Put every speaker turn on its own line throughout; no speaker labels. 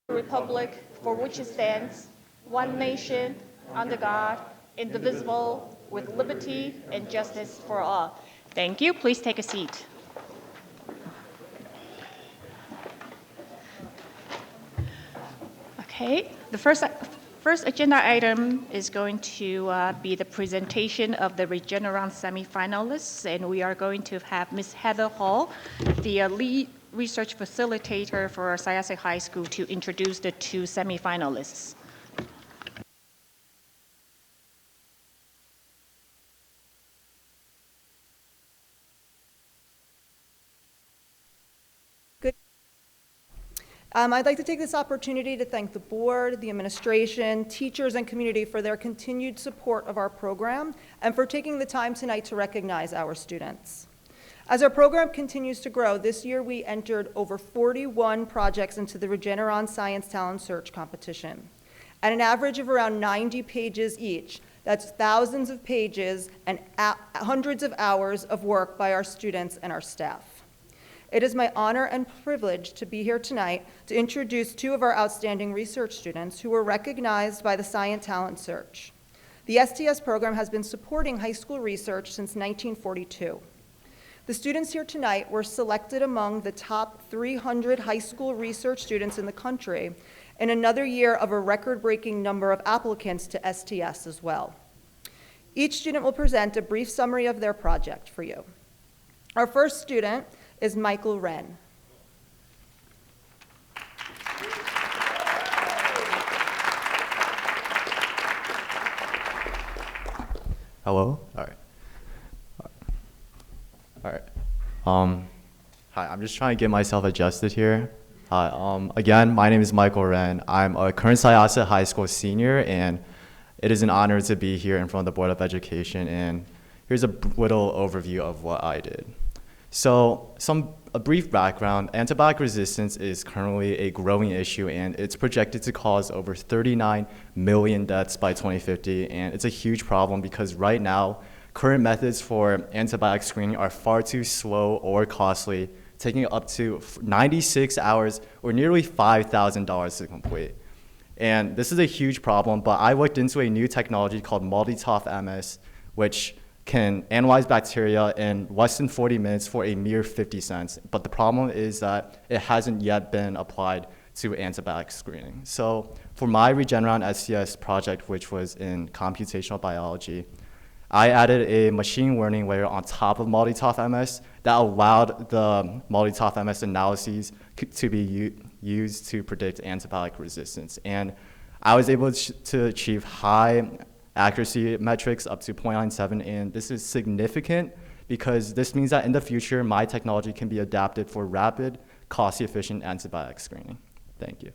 Republic for which it stands, one nation, under God, indivisible, with liberty and justice for all. Thank you. Please take a seat. Okay, the first agenda item is going to be the presentation of the Regeneron semifinalists, and we are going to have Ms. Heather Hall, the lead research facilitator for Syosset High School, to introduce the two semifinalists.
I'd like to take this opportunity to thank the board, the administration, teachers, and community for their continued support of our program and for taking the time tonight to recognize our students. As our program continues to grow, this year we entered over 41 projects into the Regeneron Science Talent Search competition. At an average of around 90 pages each, that's thousands of pages and hundreds of hours of work by our students and our staff. It is my honor and privilege to be here tonight to introduce two of our outstanding research students who were recognized by the Science Talent Search. The STS program has been supporting high school research since 1942. The students here tonight were selected among the top 300 high school research students in the country in another year of a record-breaking number of applicants to STS as well. Each student will present a brief summary of their project for you. Our first student is Michael Wren.
Hello? All right. Hi, I'm just trying to get myself adjusted here. Hi, again, my name is Michael Wren. I'm a current Syosset High School senior, and it is an honor to be here in front of the Board of Education, and here's a little overview of what I did. So, a brief background, antibiotic resistance is currently a growing issue, and it's projected to cause over 39 million deaths by 2050, and it's a huge problem because right now, current methods for antibiotic screening are far too slow or costly, taking up to 96 hours or nearly $5,000 to complete. And this is a huge problem, but I looked into a new technology called MALDI-TOF MS, which can analyze bacteria in less than 40 minutes for a mere 50 cents. But the problem is that it hasn't yet been applied to antibiotic screening. So for my Regeneron STS project, which was in computational biology, I added a machine learning layer on top of MALDI-TOF MS that allowed the MALDI-TOF MS analyses to be used to predict antibiotic resistance. And I was able to achieve high accuracy metrics up to 0.97, and this is significant because this means that in the future, my technology can be adapted for rapid, cost-efficient antibiotic screening. Thank you.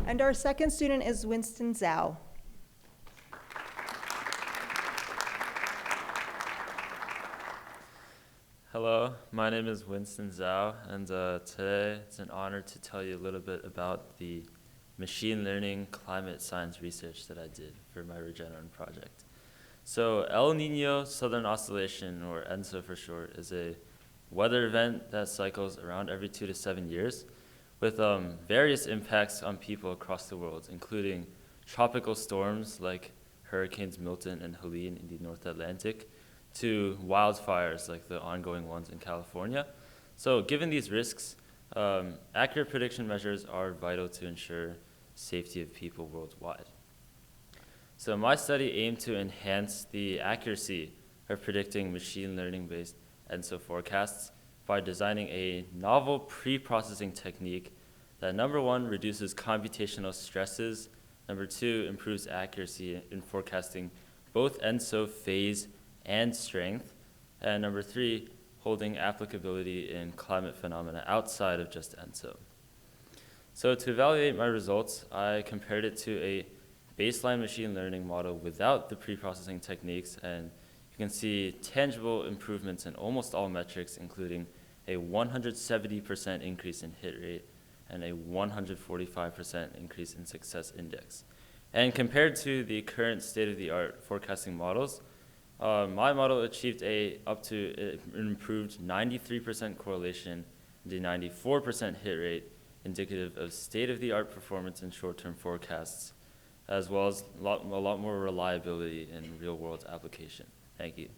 And our second student is Winston Zhao.
Hello, my name is Winston Zhao, and today it's an honor to tell you a little bit about the machine learning climate science research that I did for my Regeneron project. So El Nino Southern Oscillation, or ENSO for short, is a weather event that cycles around every 2 to 7 years with various impacts on people across the world, including tropical storms like Hurricanes Milton and Helene in the North Atlantic, to wildfires like the ongoing ones in California. So given these risks, accurate prediction measures are vital to ensure safety of people worldwide. So my study aimed to enhance the accuracy of predicting machine learning-based ENSO forecasts by designing a novel pre-processing technique that, number one, reduces computational stresses, number two, improves accuracy in forecasting both ENSO phase and strength, and number three, holding applicability in climate phenomena outside of just ENSO. So to evaluate my results, I compared it to a baseline machine learning model without the pre-processing techniques, and you can see tangible improvements in almost all metrics, including a 170% increase in hit rate and a 145% increase in success index. And compared to the current state-of-the-art forecasting models, My model achieved up to an improved 93% correlation and a 94% hit rate, indicative of state-of-the-art performance in short-term forecasts, as well as a lot more reliability in real-world application. Thank you.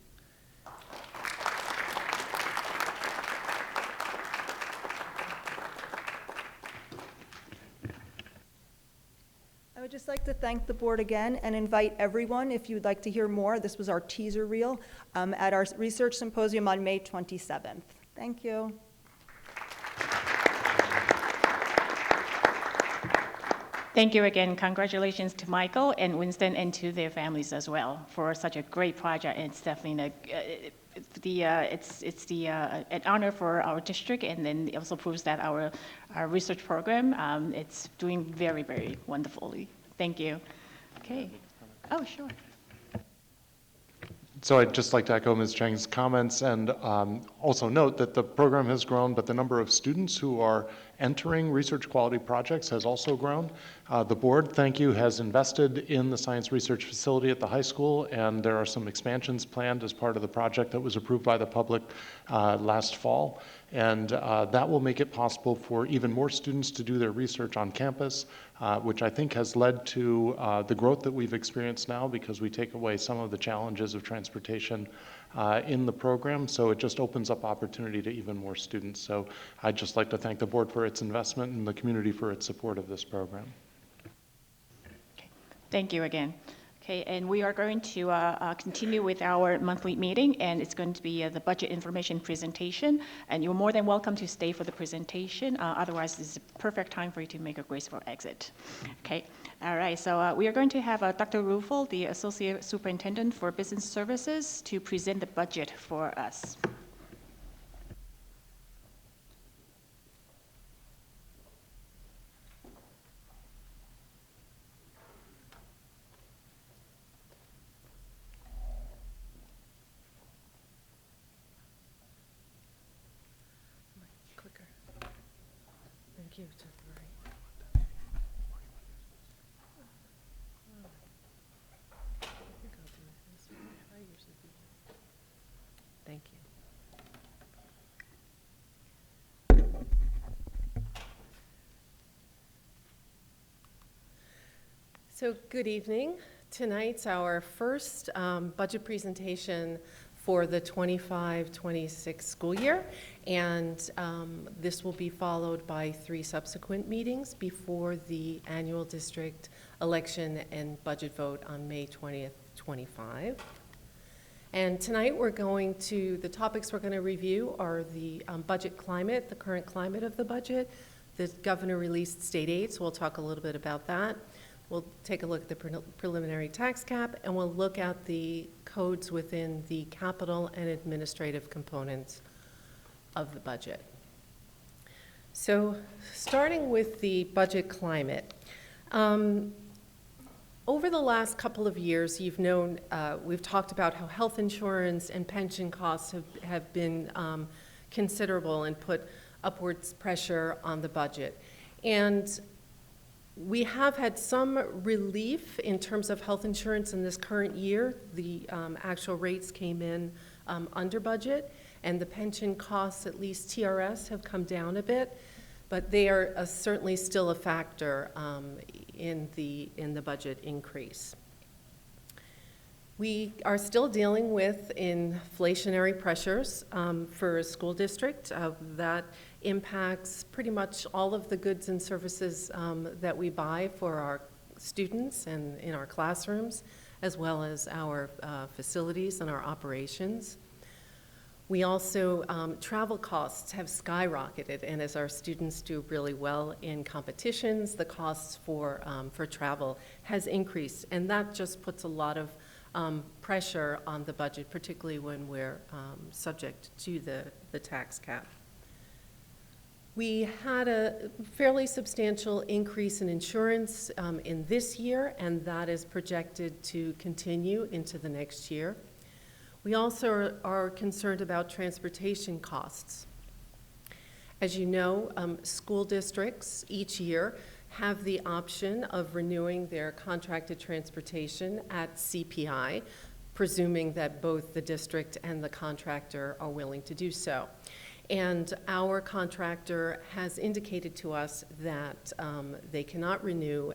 I would just like to thank the board again and invite everyone, if you'd like to hear more, this was our teaser reel, at our research symposium on May 27th. Thank you.
Thank you again. Congratulations to Michael and Winston and to their families as well for such a great project. It's definitely an honor for our district, and then it also proves that our research program it's doing very, very wonderfully. Thank you. Okay. Oh, sure.
So I'd just like to echo Ms. Chang's comments and also note that the program has grown, but the number of students who are entering research quality projects has also grown. The board, thank you, has invested in the science research facility at the high school, and there are some expansions planned as part of the project that was approved by the public last fall. And that will make it possible for even more students to do their research on campus, which I think has led to the growth that we've experienced now, because we take away some of the challenges of transportation in the program. So it just opens up opportunity to even more students. So I'd just like to thank the board for its investment and the community for its support of this program.
Okay. Thank you again. Okay, and we are going to continue with our monthly meeting, and it's going to be the budget information presentation, and you're more than welcome to stay for the presentation. Otherwise, this is a perfect time for you to make a graceful exit. Okay, all right, so we are going to have Dr. Rufel, the Associate Superintendent for Business Services, to present the budget for us.
Thank you to the right. Thank you. So good evening. Tonight's our first budget presentation for the 25-26 school year, and this will be followed by 3 subsequent meetings before the annual district election and budget vote on May 20th, 25. And tonight the topics we're going to review are the budget climate, the current climate of the budget. The governor released state aid, so we'll talk a little bit about that. We'll take a look at the preliminary tax cap, and we'll look at the codes within the capital and administrative components of the budget. So starting with the budget climate. Over the last couple of years, you've known, we've talked about how health insurance and pension costs have been considerable and put upwards pressure on the budget. And we have had some relief in terms of health insurance in this current year. The actual rates came in under budget, and the pension costs, at least TRS, have come down a bit, but they are certainly still a factor in the budget increase. We are still dealing with inflationary pressures for a school district that impacts pretty much all of the goods and services that we buy for our students and in our classrooms, as well as our facilities and our operations. We also, travel costs have skyrocketed, and as our students do really well in competitions, the costs for travel has increased, and that just puts a lot of pressure on the budget, particularly when we're subject to the tax cap. We had a fairly substantial increase in insurance in this year, and that is projected to continue into the next year. We also are concerned about transportation costs. As you know, school districts each year have the option of renewing their contracted transportation at CPI. presuming that both the district and the contractor are willing to do so. And our contractor has indicated to us that they cannot renew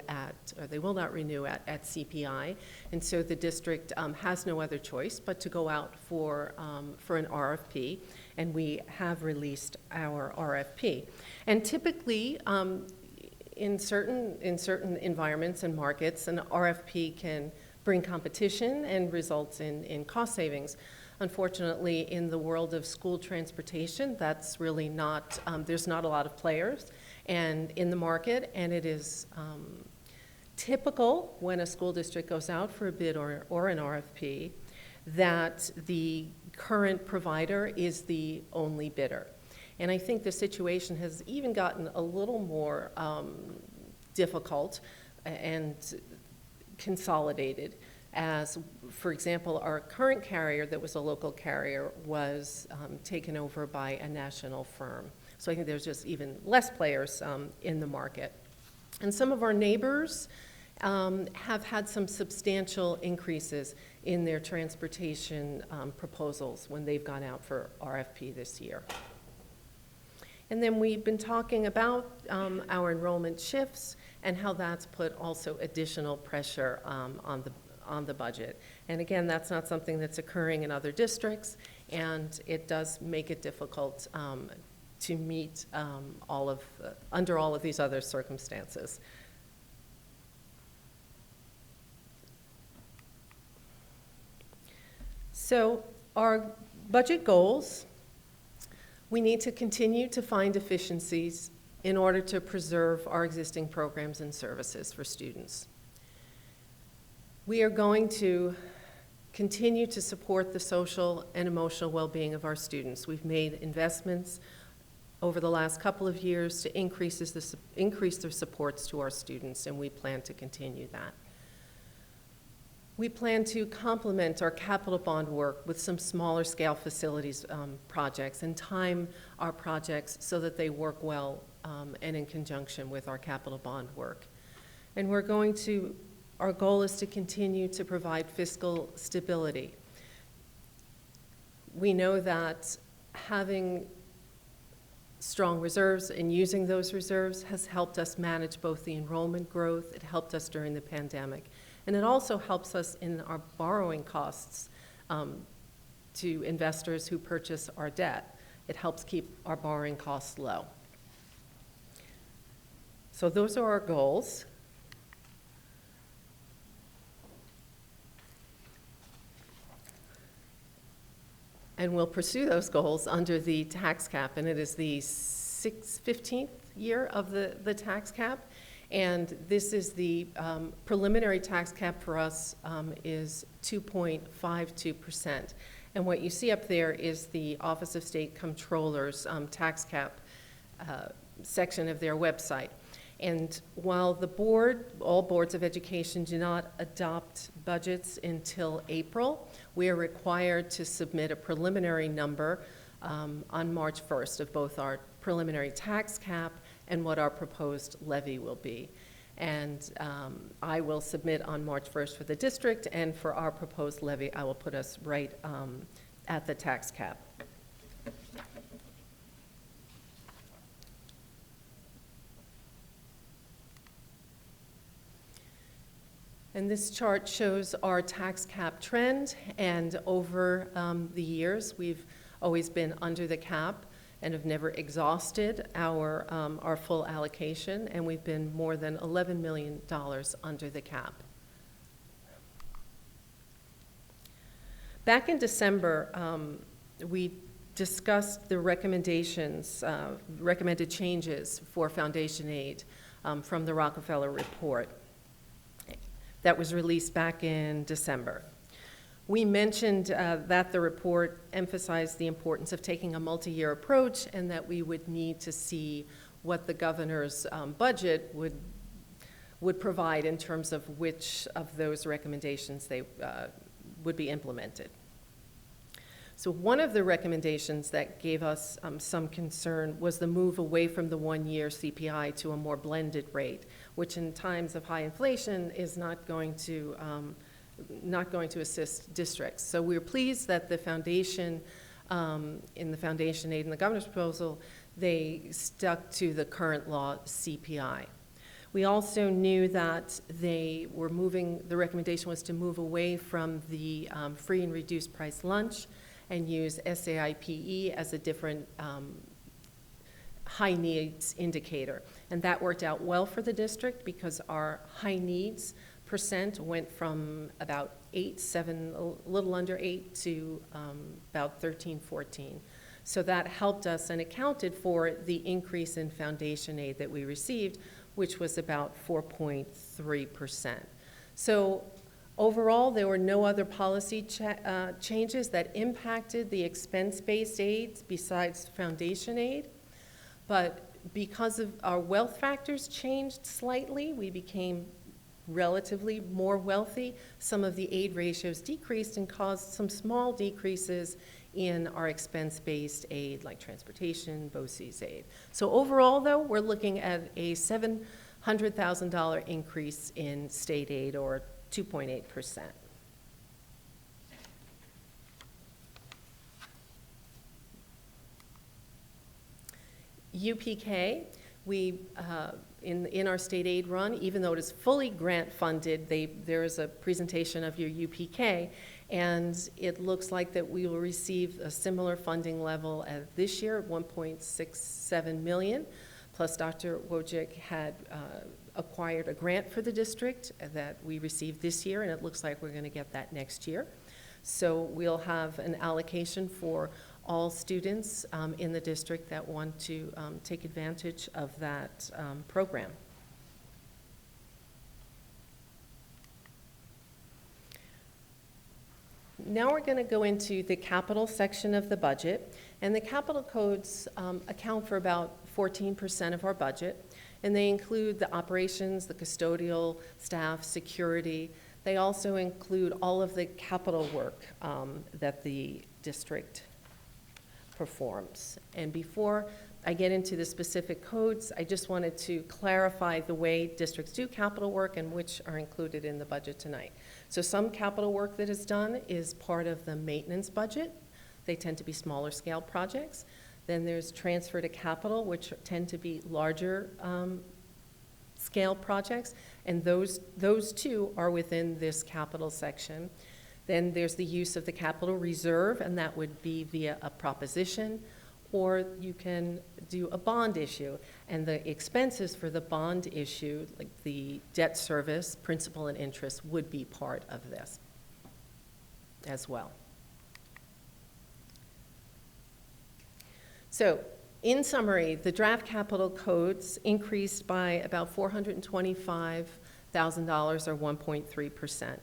or they will not renew at CPI, and so the district has no other choice but to go out for an RFP, and we have released our RFP. And typically, in certain environments and markets, an RFP can bring competition and results in cost savings. Unfortunately, in the world of school transportation, that's really not, there's not a lot of players and in the market, and it is typical when a school district goes out for a bid or an RFP that the current provider is the only bidder. And I think the situation has even gotten a little more difficult and consolidated, as, for example, our current carrier that was a local carrier was taken over by a national firm. So I think there's just even less players in the market. And some of our neighbors have had some substantial increases in their transportation proposals when they've gone out for RFP this year. And then we've been talking about our enrollment shifts and how that's put also additional pressure on the budget. And again, that's not something that's occurring in other districts, and it does make it difficult to meet under all of these other circumstances. So our budget goals, we need to continue to find efficiencies in order to preserve our existing programs and services for students. We are going to continue to support the social and emotional well-being of our students. We've made investments over the last couple of years to increase their supports to our students, and we plan to continue that. We plan to complement our capital bond work with some smaller scale facilities projects and time our projects so that they work well and in conjunction with our capital bond work. And our goal is to continue to provide fiscal stability. We know that having strong reserves and using those reserves has helped us manage both the enrollment growth, it helped us during the pandemic, and it also helps us in our borrowing costs to investors who purchase our debt. It helps keep our borrowing costs low. So those are our goals. And we'll pursue those goals under the tax cap, and it is the 15th year of the tax cap. And this is the preliminary tax cap for us is 2.52%. And what you see up there is the Office of State Comptroller's tax cap section of their website. And while all boards of education do not adopt budgets until April, we are required to submit a preliminary number on March 1st of both our preliminary tax cap and what our proposed levy will be. And I will submit on March 1st for the district, and for our proposed levy, I will put us right at the tax cap. And this chart shows our tax cap trend, and over the years, we've always been under the cap and have never exhausted our full allocation, and we've been more than $11 million under the cap. Back in December, we discussed the recommended changes for foundation aid from the Rockefeller report that was released back in December. We mentioned that the report emphasized the importance of taking a multi-year approach, and that we would need to see what the governor's budget would provide in terms of which of those recommendations they would be implemented. So one of the recommendations that gave us some concern was the move away from the one-year CPI to a more blended rate, which in times of high inflation is not going to not going to assist districts. So we're pleased that the foundation, in the foundation aid and the governor's proposal, they stuck to the current law CPI. We also knew that they were moving, the recommendation was to move away from the free and reduced price lunch and use SAIPE as a different high needs indicator. And that worked out well for the district because our high needs percent went from about 7, a little under 8 to about 13, 14. So that helped us and accounted for the increase in foundation aid that we received, which was about 4.3%. So overall, there were no other policy changes that impacted the expense-based aids besides foundation aid. But because of our wealth factors changed slightly, we became relatively more wealthy. Some of the aid ratios decreased and caused some small decreases in our expense-based aid, like transportation, BOCES aid. So overall, though, we're looking at a $700,000 increase in state aid, or 2.8%. UPK, we, in our state aid run, even though it is fully grant funded, there is a presentation of your UPK, and it looks like that we will receive a similar funding level as this year, 1.67 million, plus Dr. Wojcik had acquired a grant for the district that we received this year, and it looks like we're going to get that next year. So we'll have an allocation for all students in the district that want to take advantage of that program. Now we're going to go into the capital section of the budget, and the capital codes account for about 14% of our budget, and they include the operations, the custodial staff, security. They also include all of the capital work that the district performs. And before I get into the specific codes, I just wanted to clarify the way districts do capital work and which are included in the budget tonight. So some capital work that is done is part of the maintenance budget. They tend to be smaller scale projects. Then there's transfer to capital, which tend to be larger scale projects, and those two are within this capital section. Then there's the use of the capital reserve, and that would be via a proposition, or you can do a bond issue. And the expenses for the bond issue, like the debt service, principal and interest, would be part of this as well. So, in summary, the draft capital codes increased by about $425,000, or 1.3%.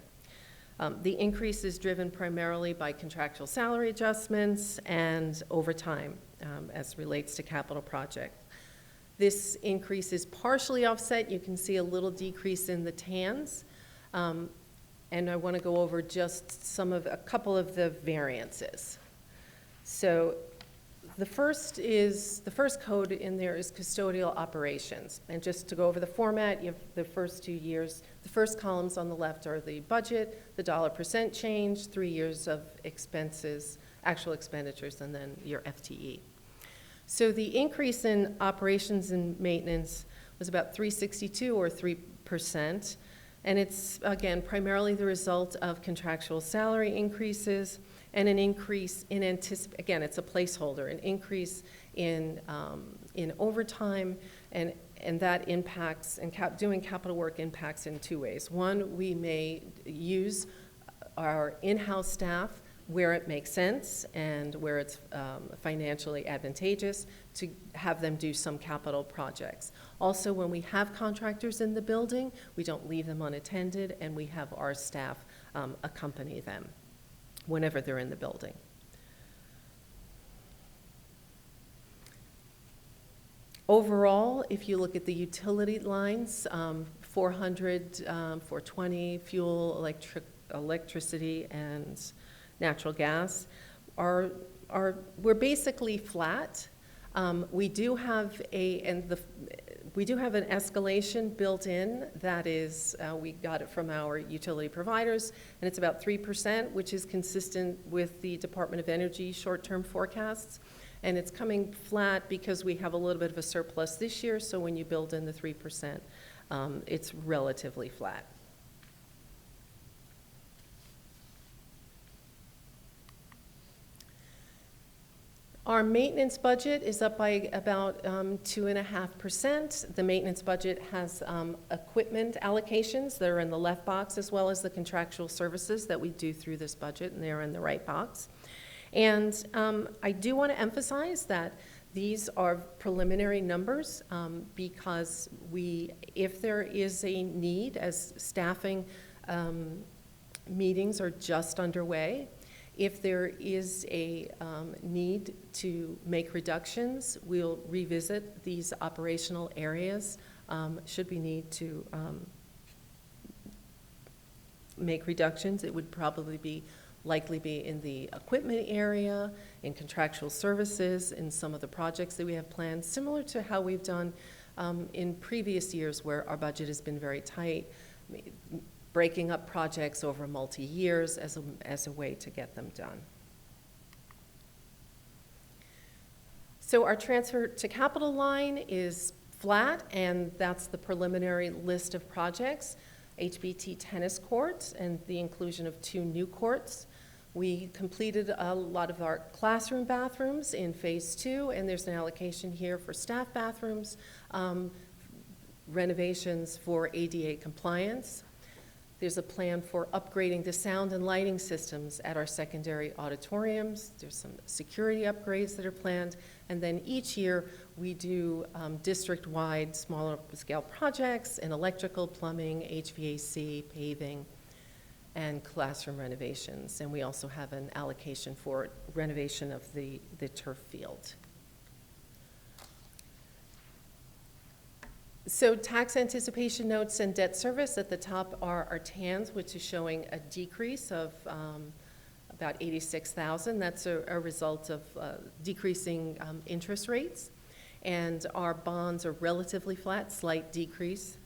The increase is driven primarily by contractual salary adjustments and overtime as relates to capital projects. This increase is partially offset. You can see a little decrease in the TANs. And I want to go over just a couple of the variances. So the first code in there is custodial operations. And just to go over the format, you have the first 2 years. The first columns on the left are the budget, the $% change, 3 years of expenses, actual expenditures, and then your FTE. So the increase in operations and maintenance was about 362, or 3%. And it's, again, primarily the result of contractual salary increases and an increase in again, it's a placeholder, an increase in overtime, and that impacts, and doing capital work impacts in 2 ways. One, we may use our in-house staff where it makes sense and where it's financially advantageous to have them do some capital projects. Also, when we have contractors in the building, we don't leave them unattended, and we have our staff accompany them whenever they're in the building. Overall, if you look at the utility lines, 400, 420, fuel, electricity, and natural gas, we're basically flat. We do have We do have an escalation built in. That is, we got it from our utility providers, and it's about 3%, which is consistent with the Department of Energy short-term forecasts. And it's coming flat because we have a little bit of a surplus this year, so when you build in the 3%, it's relatively flat. Our maintenance budget is up by about 2.5%. The maintenance budget has equipment allocations that are in the left box, as well as the contractual services that we do through this budget, and they're in the right box. And I do want to emphasize that these are preliminary numbers because if there is a need, as staffing meetings are just underway, if there is a need to make reductions, we'll revisit these operational areas should we need to make reductions. It would probably likely be in the equipment area, in contractual services, in some of the projects that we have planned, similar to how we've done in previous years where our budget has been very tight, breaking up projects over multi-years as a way to get them done. So our transfer to capital line is flat, and that's the preliminary list of projects. HBT tennis courts and the inclusion of 2 new courts. We completed a lot of our classroom bathrooms in phase 2, and there's an allocation here for staff bathrooms, renovations for ADA compliance. There's a plan for upgrading the sound and lighting systems at our secondary auditoriums. There's some security upgrades that are planned. And then each year we do district-wide smaller scale projects in electrical, plumbing, HVAC, paving, and classroom renovations. And we also have an allocation for renovation of the turf field. So tax anticipation notes and debt service at the top are our TANs, which is showing a decrease of about 86,000. That's a result of decreasing interest rates. And our bonds are relatively flat, slight decrease.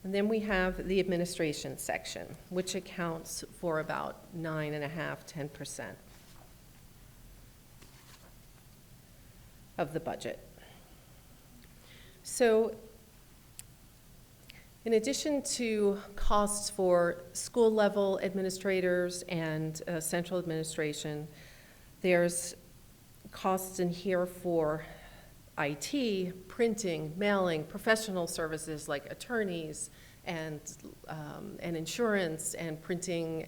And then we have the administration section, which accounts for about 9.5%, 10%. Of the budget. So in addition to costs for school level administrators and central administration, there's costs in here for IT, printing, mailing, professional services like attorneys and insurance and printing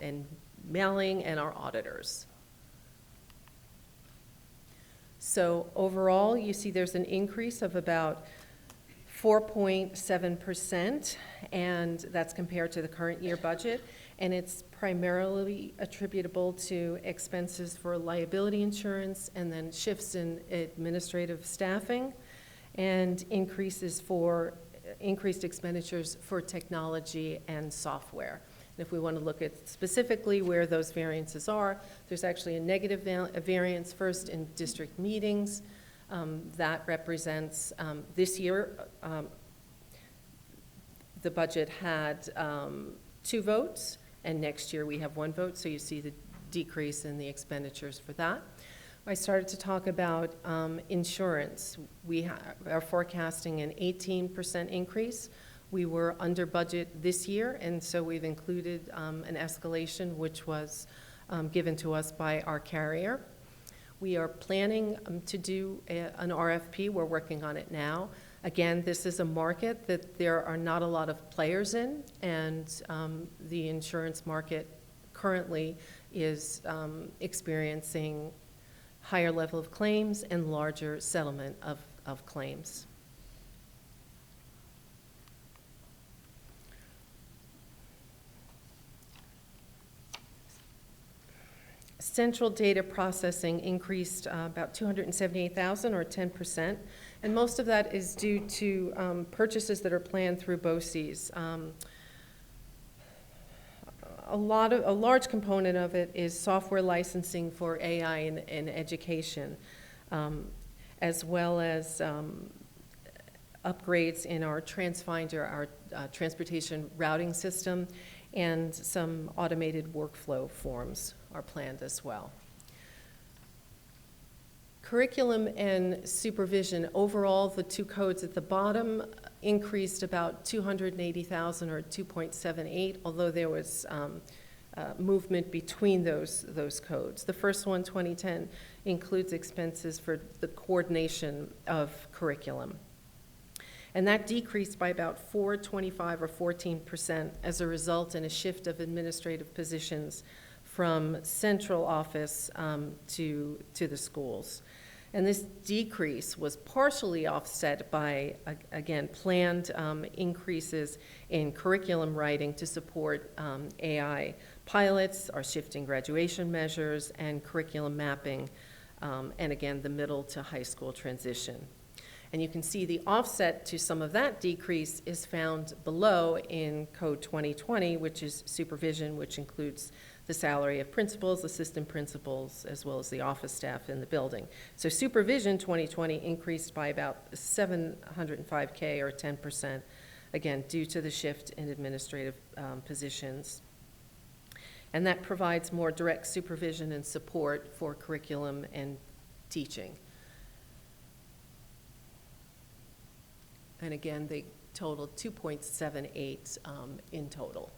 and mailing, and our auditors. So overall, you see there's an increase of about 4.7%, and that's compared to the current year budget, and it's primarily attributable to expenses for liability insurance and then shifts in administrative staffing and increased expenditures for technology and software. And if we want to look at specifically where those variances are, there's actually a negative variance first in district meetings. That represents this year, the budget had 2 votes, and next year we have 1 vote, so you see the decrease in the expenditures for that. I started to talk about insurance. We are forecasting an 18% increase. We were under budget this year, and so we've included an escalation which was given to us by our carrier. We are planning to do an RFP. We're working on it now. Again, this is a market that there are not a lot of players in, and the insurance market currently is experiencing higher level of claims and larger settlement of claims. Central data processing increased about 278,000 or 10%, and most of that is due to purchases that are planned through BOCES. A large component of it is software licensing for AI in education. as well as upgrades in our TransFinder, our transportation routing system, and some automated workflow forms are planned as well. Curriculum and supervision, overall, the two codes at the bottom increased about 280,000 or 2.78, although there was movement between those codes. The first one, 2010, includes expenses for the coordination of curriculum. And that decreased by about 4.25 or 14% as a result in a shift of administrative positions from central office to the schools. And this decrease was partially offset by, again, planned increases in curriculum writing to support AI pilots, our shifting graduation measures, and curriculum mapping, and again, the middle to high school transition. And you can see the offset to some of that decrease is found below in Code 2020, which is supervision, which includes the salary of principals, assistant principals, as well as the office staff in the building. So supervision 2020 increased by about $705K or 10%, again, due to the shift in administrative positions. And that provides more direct supervision and support for curriculum and teaching. And again, they totaled 2.78 in total.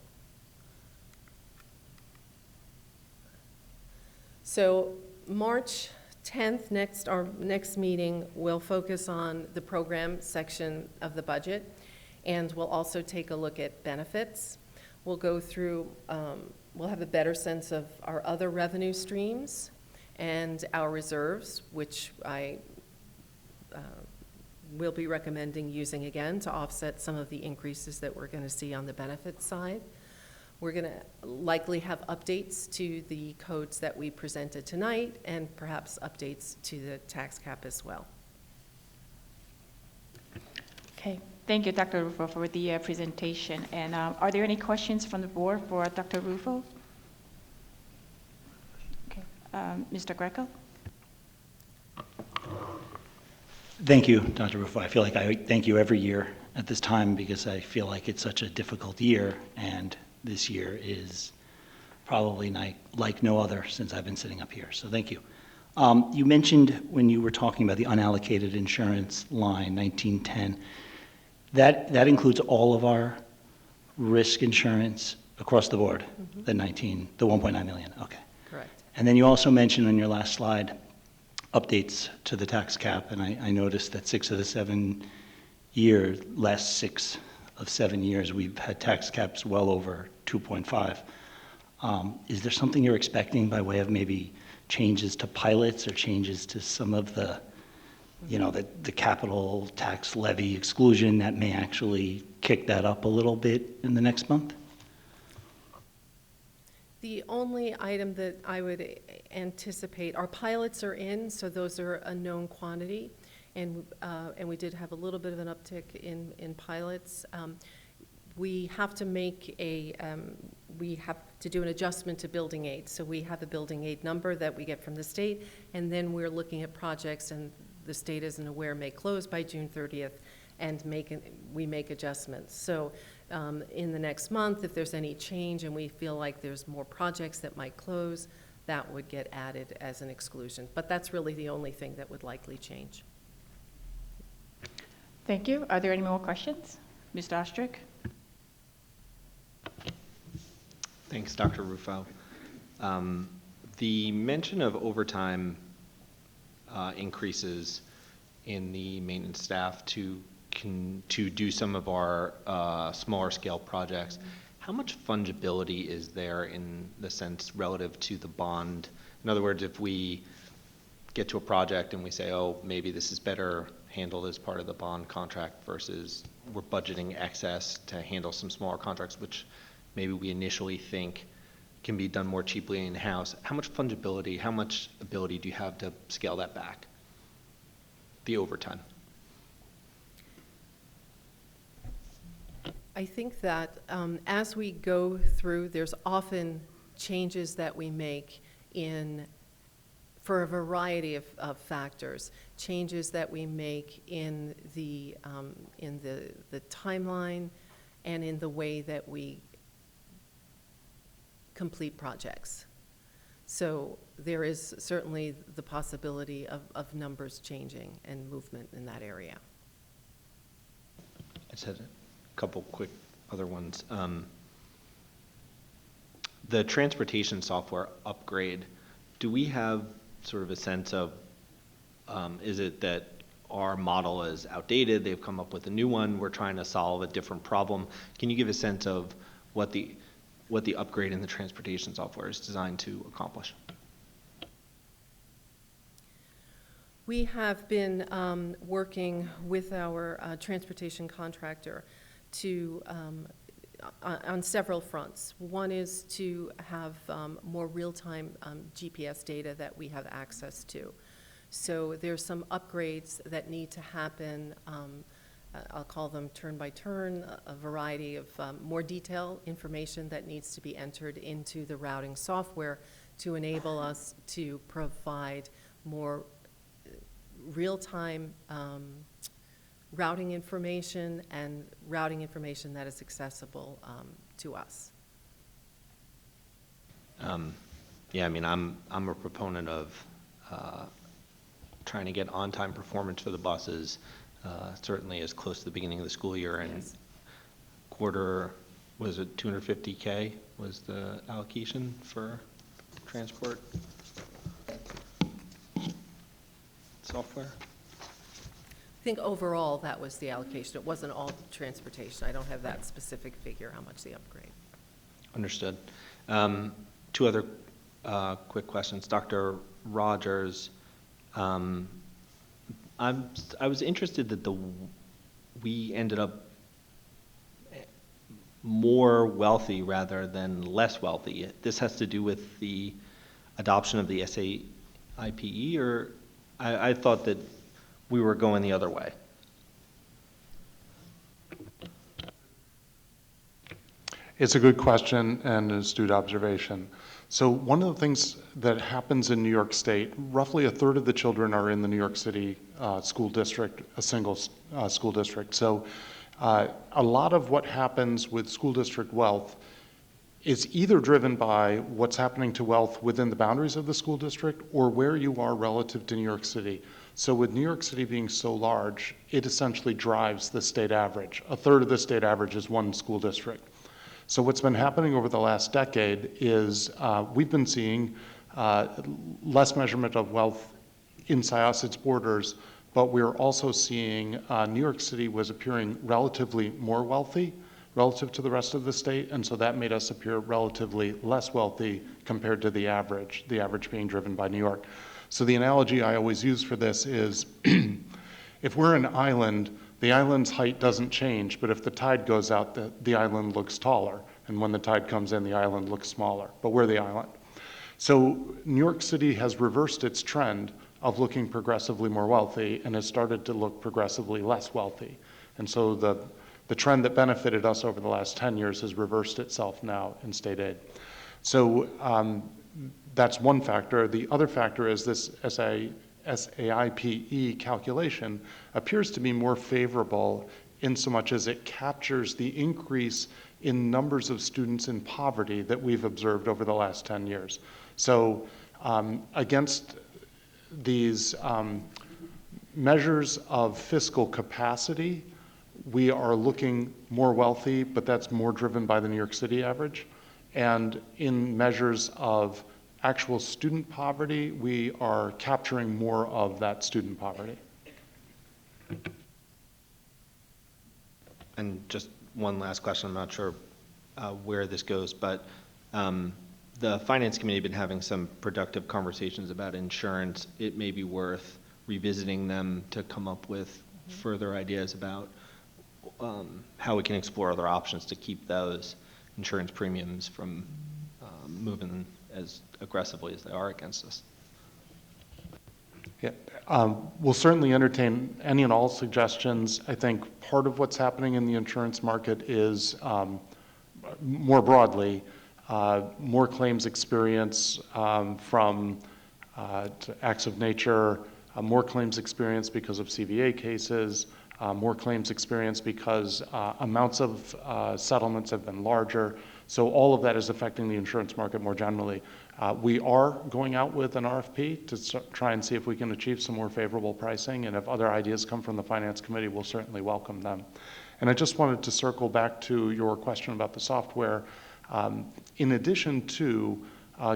So March 10th, our next meeting, will focus on the program section of the budget, and we'll also take a look at benefits. We'll go through, we'll have a better sense of our other revenue streams and our reserves, which I will be recommending using again to offset some of the increases that we're going to see on the benefits side. We're going to likely have updates to the codes that we presented tonight and perhaps updates to the tax cap as well.
Okay, thank you, Dr. Rufo, for the presentation. And are there any questions from the board for Dr. Rufo? Okay, Mr. Greco?
Thank you, Dr. Rufo. I feel like I thank you every year at this time because I feel like it's such a difficult year, and this year is probably like no other since I've been sitting up here. So thank you. You mentioned when you were talking about the unallocated insurance line, 1910, that includes all of our risk insurance across the board, the 1.9 million, okay.
Correct.
And then you also mentioned on your last slide updates to the tax cap, and I noticed that 6 of the 7 years, last 6 of 7 years, we've had tax caps well over 2.5. Is there something you're expecting by way of maybe changes to pilots or changes to some of the, the capital tax levy exclusion that may actually kick that up a little bit in the next month?
The only item that I would anticipate, our pilots are in, so those are a known quantity, and we did have a little bit of an uptick in pilots. We have to make we have to do an adjustment to building aid. So we have a building aid number that we get from the state, and then we're looking at projects, and the state isn't aware may close by June 30th, and we make adjustments. So in the next month, if there's any change and we feel like there's more projects that might close, that would get added as an exclusion. But that's really the only thing that would likely change.
Thank you. Are there any more questions? Mr. Ostrick?
Thanks, Dr. Rufo. The mention of overtime increases in the maintenance staff to do some of our smaller scale projects, how much fungibility is there in the sense relative to the bond? In other words, if we get to a project and we say, oh, maybe this is better handled as part of the bond contract versus we're budgeting excess to handle some smaller contracts, which maybe we initially think can be done more cheaply in-house, how much fungibility, how much ability do you have to scale that back, the overtime?
I think that as we go through, there's often changes that we make for a variety of factors, changes that we make in the timeline and in the way that we complete projects. So there is certainly the possibility of numbers changing and movement in that area.
I just had a couple quick other ones. The transportation software upgrade, do we have sort of a sense of, is it that our model is outdated, they've come up with a new one, we're trying to solve a different problem? Can you give a sense of what the upgrade in the transportation software is designed to accomplish?
We have been working with our transportation contractor to on several fronts. One is to have more real-time GPS data that we have access to. So there's some upgrades that need to happen. I'll call them turn by turn, a variety of more detailed information that needs to be entered into the routing software to enable us to provide more real-time routing information and routing information that is accessible to us.
Yeah, I mean, I'm a proponent of trying to get on-time performance for the buses, certainly as close to the beginning of the school year. And
Yes.
quarter, was it 250K was the allocation for transport software?
I think overall that was the allocation. It wasn't all transportation. I don't have that specific figure, how much the upgrade.
Understood. Two other quick questions. Dr. Rogers, I was interested that we ended up more wealthy rather than less wealthy. This has to do with the adoption of the SAIPE, or I thought that we were going the other way.
It's a good question and an astute observation. So one of the things that happens in New York State, roughly a third of the children are in the New York City school district, a single school district. So a lot of what happens with school district wealth is either driven by what's happening to wealth within the boundaries of the school district or where you are relative to New York City. So with New York City being so large, it essentially drives the state average. A third of the state average is one school district. So what's been happening over the last decade is we've been seeing less measurement of wealth in Syosset's borders, but we're also seeing New York City was appearing relatively more wealthy relative to the rest of the state, and so that made us appear relatively less wealthy compared to the average being driven by New York. So the analogy I always use for this is if we're an island, the island's height doesn't change, but if the tide goes out, the island looks taller. And when the tide comes in, the island looks smaller, but we're the island. So New York City has reversed its trend of looking progressively more wealthy and has started to look progressively less wealthy. And so the trend that benefited us over the last 10 years has reversed itself now in state aid. So that's one factor. The other factor is this SAIPE calculation appears to be more favorable in so much as it captures the increase in numbers of students in poverty that we've observed over the last 10 years. So against these measures of fiscal capacity, we are looking more wealthy, but that's more driven by the New York City average. And in measures of actual student poverty, we are capturing more of that student poverty.
And just one last question, I'm not sure where this goes, but the Finance Committee has been having some productive conversations about insurance. It may be worth revisiting them to come up with further ideas about how we can explore other options to keep those insurance premiums from moving as aggressively as they are against us.
Yeah, we'll certainly entertain any and all suggestions. I think part of what's happening in the insurance market is more broadly, more claims experience from to acts of nature, more claims experience because of CVA cases, more claims experience because amounts of settlements have been larger. So all of that is affecting the insurance market more generally. We are going out with an RFP to try and see if we can achieve some more favorable pricing, and if other ideas come from the Finance Committee, we'll certainly welcome them. And I just wanted to circle back to your question about the software. In addition to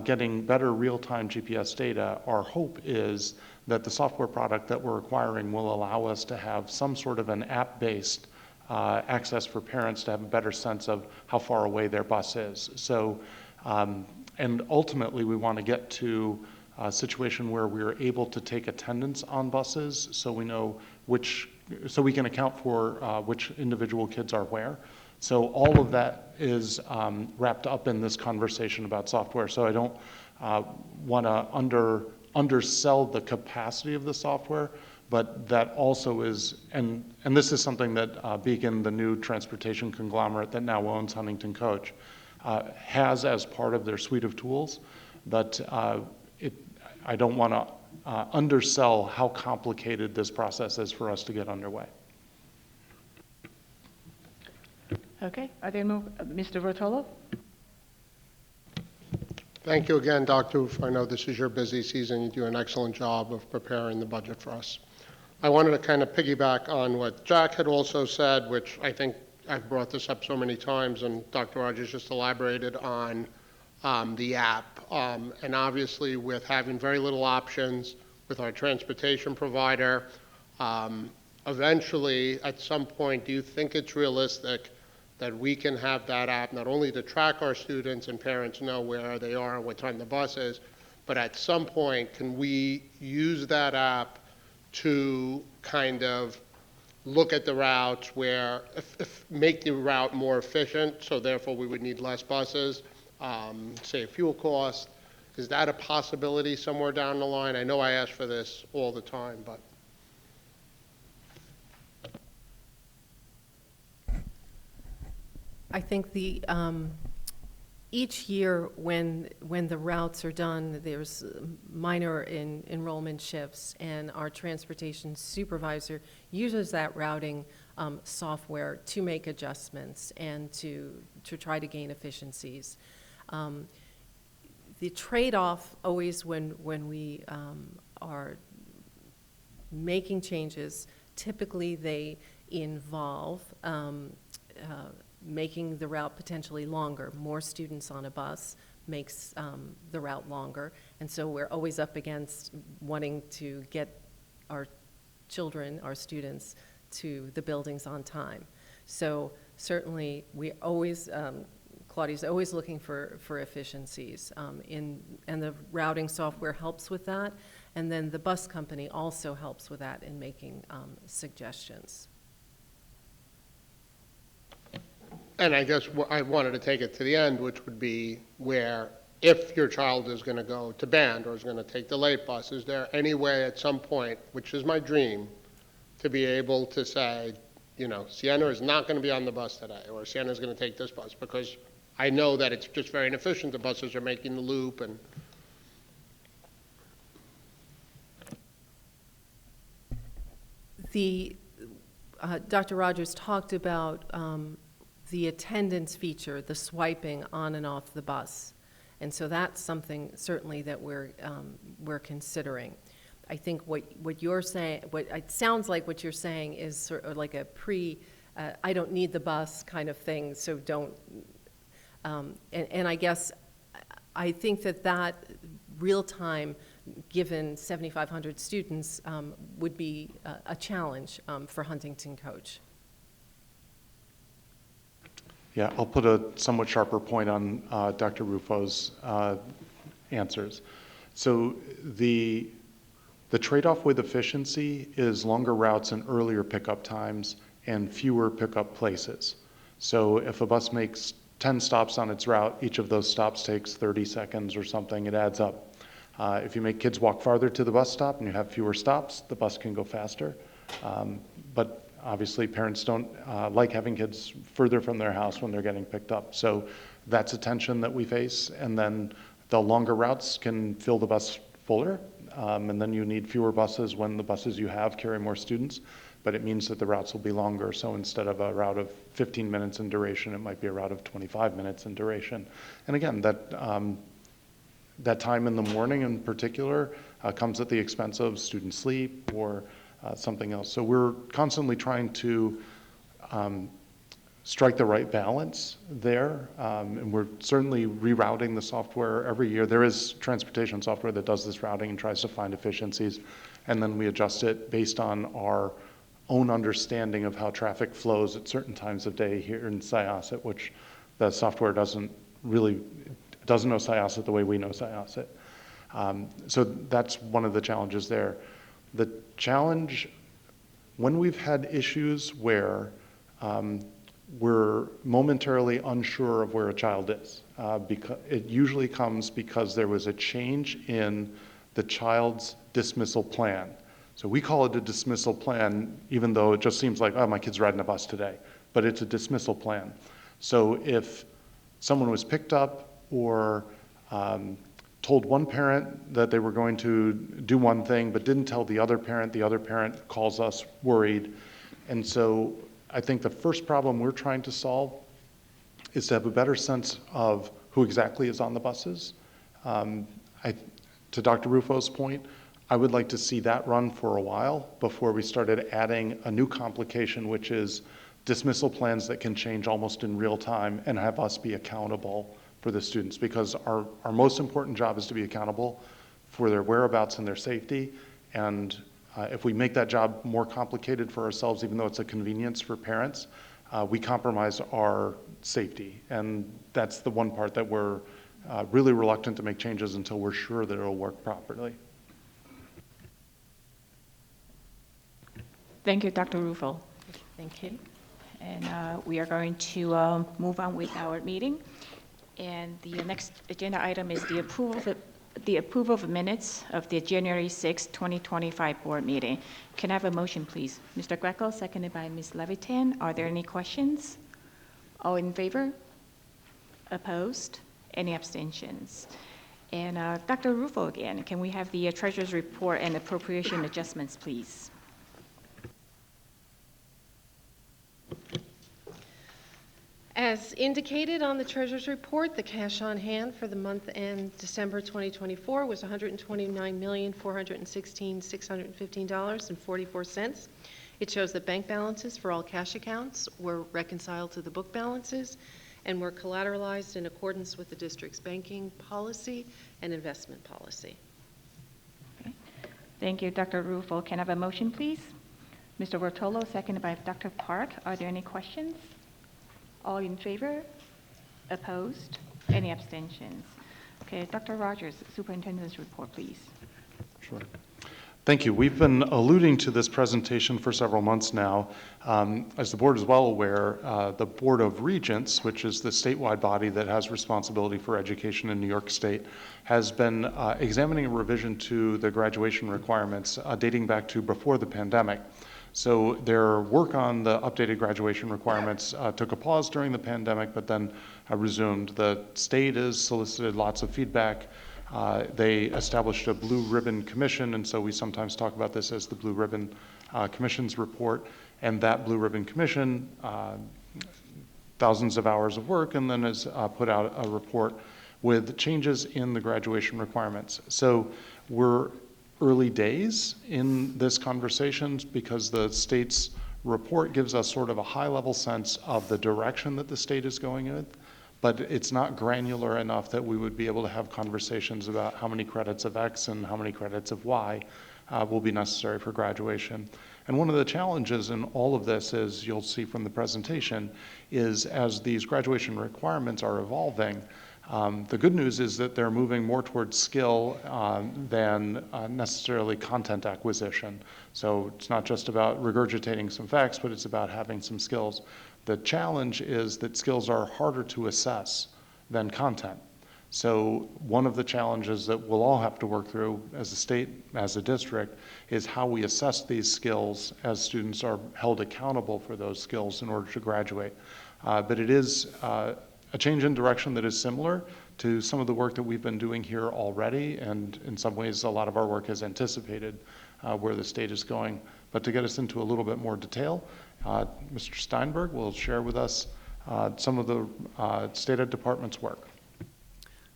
getting better real-time GPS data, our hope is that the software product that we're acquiring will allow us to have some sort of an app-based access for parents to have a better sense of how far away their bus is. So, and ultimately we want to get to a situation where we're able to take attendance on buses so we know so we can account for which individual kids are where. So all of that is wrapped up in this conversation about software. So I don't want to undersell the capacity of the software, but that also is, and this is something that Beacon, the new transportation conglomerate that now owns Huntington Coach, has as part of their suite of tools. But I don't want to undersell how complicated this process is for us to get underway.
Okay, are there more, Mr. Rotolo?
Thank you again, Dr. Roof. I know this is your busy season. You do an excellent job of preparing the budget for us. I wanted to kind of piggyback on what Jack had also said, which I think I've brought this up so many times, and Dr. Rogers just elaborated on the app. And obviously, with having very little options with our transportation provider, eventually, at some point, do you think it's realistic that we can have that app not only to track our students and parents know where they are and what time the bus is, but at some point, can we use that app to kind of look at the routes where, make the route more efficient, so therefore we would need less buses, save fuel costs? Is that a possibility somewhere down the line? I know I ask for this all the time, but.
I think the each year when the routes are done, there's minor enrollment shifts, and our transportation supervisor uses that routing software to make adjustments and to try to gain efficiencies. The trade-off always when we are making changes, typically they involve making the route potentially longer. More students on a bus makes the route longer, and so we're always up against wanting to get our children, our students, to the buildings on time. So certainly we always, Claudia's always looking for efficiencies, and the routing software helps with that, and then the bus company also helps with that in making suggestions.
And I guess I wanted to take it to the end, which would be where, if your child is going to go to band or is going to take the late bus, is there any way at some point, which is my dream, to be able to say, you know, Sienna is not going to be on the bus today, or Sienna is going to take this bus, because I know that it's just very inefficient. The buses are making the loop, and
Dr. Rogers talked about the attendance feature, the swiping on and off the bus. And so that's something certainly that we're considering. I think what you're saying, what it sounds like what you're saying is sort of like a I don't need the bus kind of thing, so don't, and I guess I think that real time, given 7,500 students, would be a challenge for Huntington Coach.
Yeah, I'll put a somewhat sharper point on Dr. Rufo's answers. So the trade-off with efficiency is longer routes and earlier pickup times and fewer pickup places. So if a bus makes 10 stops on its route, each of those stops takes 30 seconds or something, it adds up. If you make kids walk farther to the bus stop and you have fewer stops, the bus can go faster. But obviously, parents don't like having kids further from their house when they're getting picked up. So that's a tension that we face. And then the longer routes can fill the bus fuller, and then you need fewer buses when the buses you have carry more students, but it means that the routes will be longer. So instead of a route of 15 minutes in duration, it might be a route of 25 minutes in duration. And again, that time in the morning in particular comes at the expense of student sleep or something else. So we're constantly trying to strike the right balance there, and we're certainly rerouting the software every year. There is transportation software that does this routing and tries to find efficiencies, and then we adjust it based on our own understanding of how traffic flows at certain times of day here in Syosset, which the software doesn't know Syosset the way we know Syosset. So that's one of the challenges there. The challenge, when we've had issues where we're momentarily unsure of where a child is, because it usually comes because there was a change in the child's dismissal plan. So we call it a dismissal plan, even though it just seems like, oh, my kid's riding a bus today, but it's a dismissal plan. So if someone was picked up or told one parent that they were going to do one thing, but didn't tell the other parent calls us worried. And so I think the first problem we're trying to solve is to have a better sense of who exactly is on the buses. To Dr. Rufo's point, I would like to see that run for a while before we started adding a new complication, which is dismissal plans that can change almost in real time and have us be accountable for the students, because our most important job is to be accountable for their whereabouts and their safety. And if we make that job more complicated for ourselves, even though it's a convenience for parents, we compromise our safety. And that's the one part that we're really reluctant to make changes until we're sure that it'll work properly.
Thank you, Dr. Rufo.
Thank you.
And we are going to move on with our meeting. And the next agenda item is the approval of minutes of the January 6, 2025 board meeting. Can I have a motion, please? Mr. Greco, seconded by Ms. Levitan. Are there any questions? All in favor? Opposed? Any abstentions? And Dr. Rufo again, can we have the treasurer's report and appropriation adjustments, please?
As indicated on the treasurer's report, the cash on hand for the month end December 2024 was $129,416,615.44. It shows that bank balances for all cash accounts were reconciled to the book balances and were collateralized in accordance with the district's banking policy and investment policy.
Okay. Thank you, Dr. Rufo. Can I have a motion, please? Mr. Rotolo, seconded by Dr. Park. Are there any questions? All in favor? Opposed? Any abstentions? Okay, Dr. Rogers, superintendent's report, please.
Sure. Thank you. We've been alluding to this presentation for several months now. As the board is well aware, the Board of Regents, which is the statewide body that has responsibility for education in New York State, has been examining a revision to the graduation requirements dating back to before the pandemic. So their work on the updated graduation requirements took a pause during the pandemic, but then resumed. The state has solicited lots of feedback. They established a Blue Ribbon Commission, and so we sometimes talk about this as the Blue Ribbon Commission's report. And that Blue Ribbon Commission, thousands of hours of work, and then has put out a report with changes in the graduation requirements. So we're early days in this conversation because the state's report gives us sort of a high-level sense of the direction that the state is going in, but it's not granular enough that we would be able to have conversations about how many credits of X and how many credits of Y will be necessary for graduation. And one of the challenges in all of this, as you'll see from the presentation, is as these graduation requirements are evolving, the good news is that they're moving more towards skill than necessarily content acquisition. So it's not just about regurgitating some facts, but it's about having some skills. The challenge is that skills are harder to assess than content. So one of the challenges that we'll all have to work through as a state, as a district, is how we assess these skills as students are held accountable for those skills in order to graduate. But it is a change in direction that is similar to some of the work that we've been doing here already, and in some ways, a lot of our work has anticipated where the state is going. But to get us into a little bit more detail, Mr. Steinberg will share with us some of the State Ed Department's work.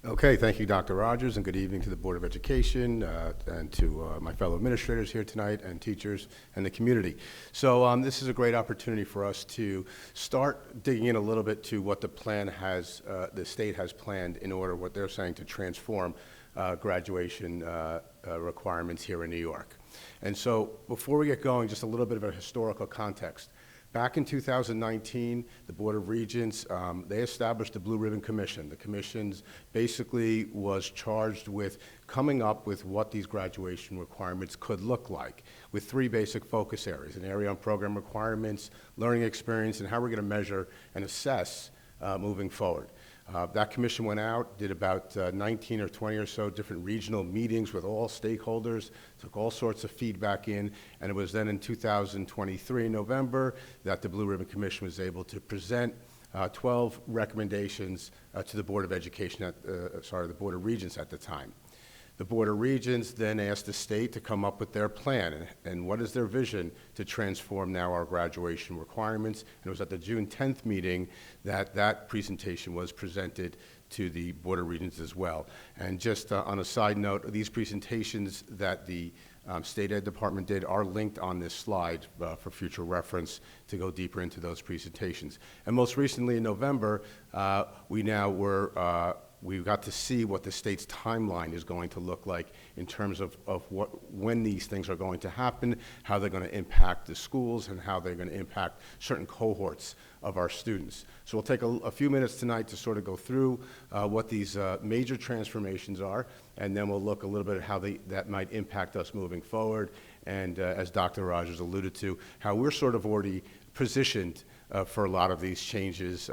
Okay, thank you, Dr. Rogers, and good evening to the Board of Education and to my fellow administrators here tonight and teachers and the community. So this is a great opportunity for us to start digging in a little bit to what the plan has, the state has planned in order, what they're saying, to transform graduation requirements here in New York. And so before we get going, just a little bit of a historical context. Back in 2019, the Board of Regents, they established the Blue Ribbon Commission. The commission basically was charged with coming up with what these graduation requirements could look like, with three basic focus areas: an area on program requirements, learning experience, and how we're going to measure and assess moving forward. That commission went out, did about 19 or 20 or so different regional meetings with all stakeholders, took all sorts of feedback in, and it was then in 2023, November, that the Blue Ribbon Commission was able to present 12 recommendations to the Board of Education, the Board of Regents at the time. The Board of Regents then asked the state to come up with their plan and what is their vision to transform now our graduation requirements. And it was at the June 10th meeting that that presentation was presented to the Board of Regents as well. And just on a side note, these presentations that the State Ed Department did are linked on this slide for future reference to go deeper into those presentations. And most recently in November, we got to see what the state's timeline is going to look like in terms of when these things are going to happen, how they're going to impact the schools, and how they're going to impact certain cohorts of our students. So we'll take a few minutes tonight to sort of go through what these major transformations are, and then we'll look a little bit at how that might impact us moving forward, and as Dr. Rogers alluded to, how we're sort of already positioned for a lot of these changes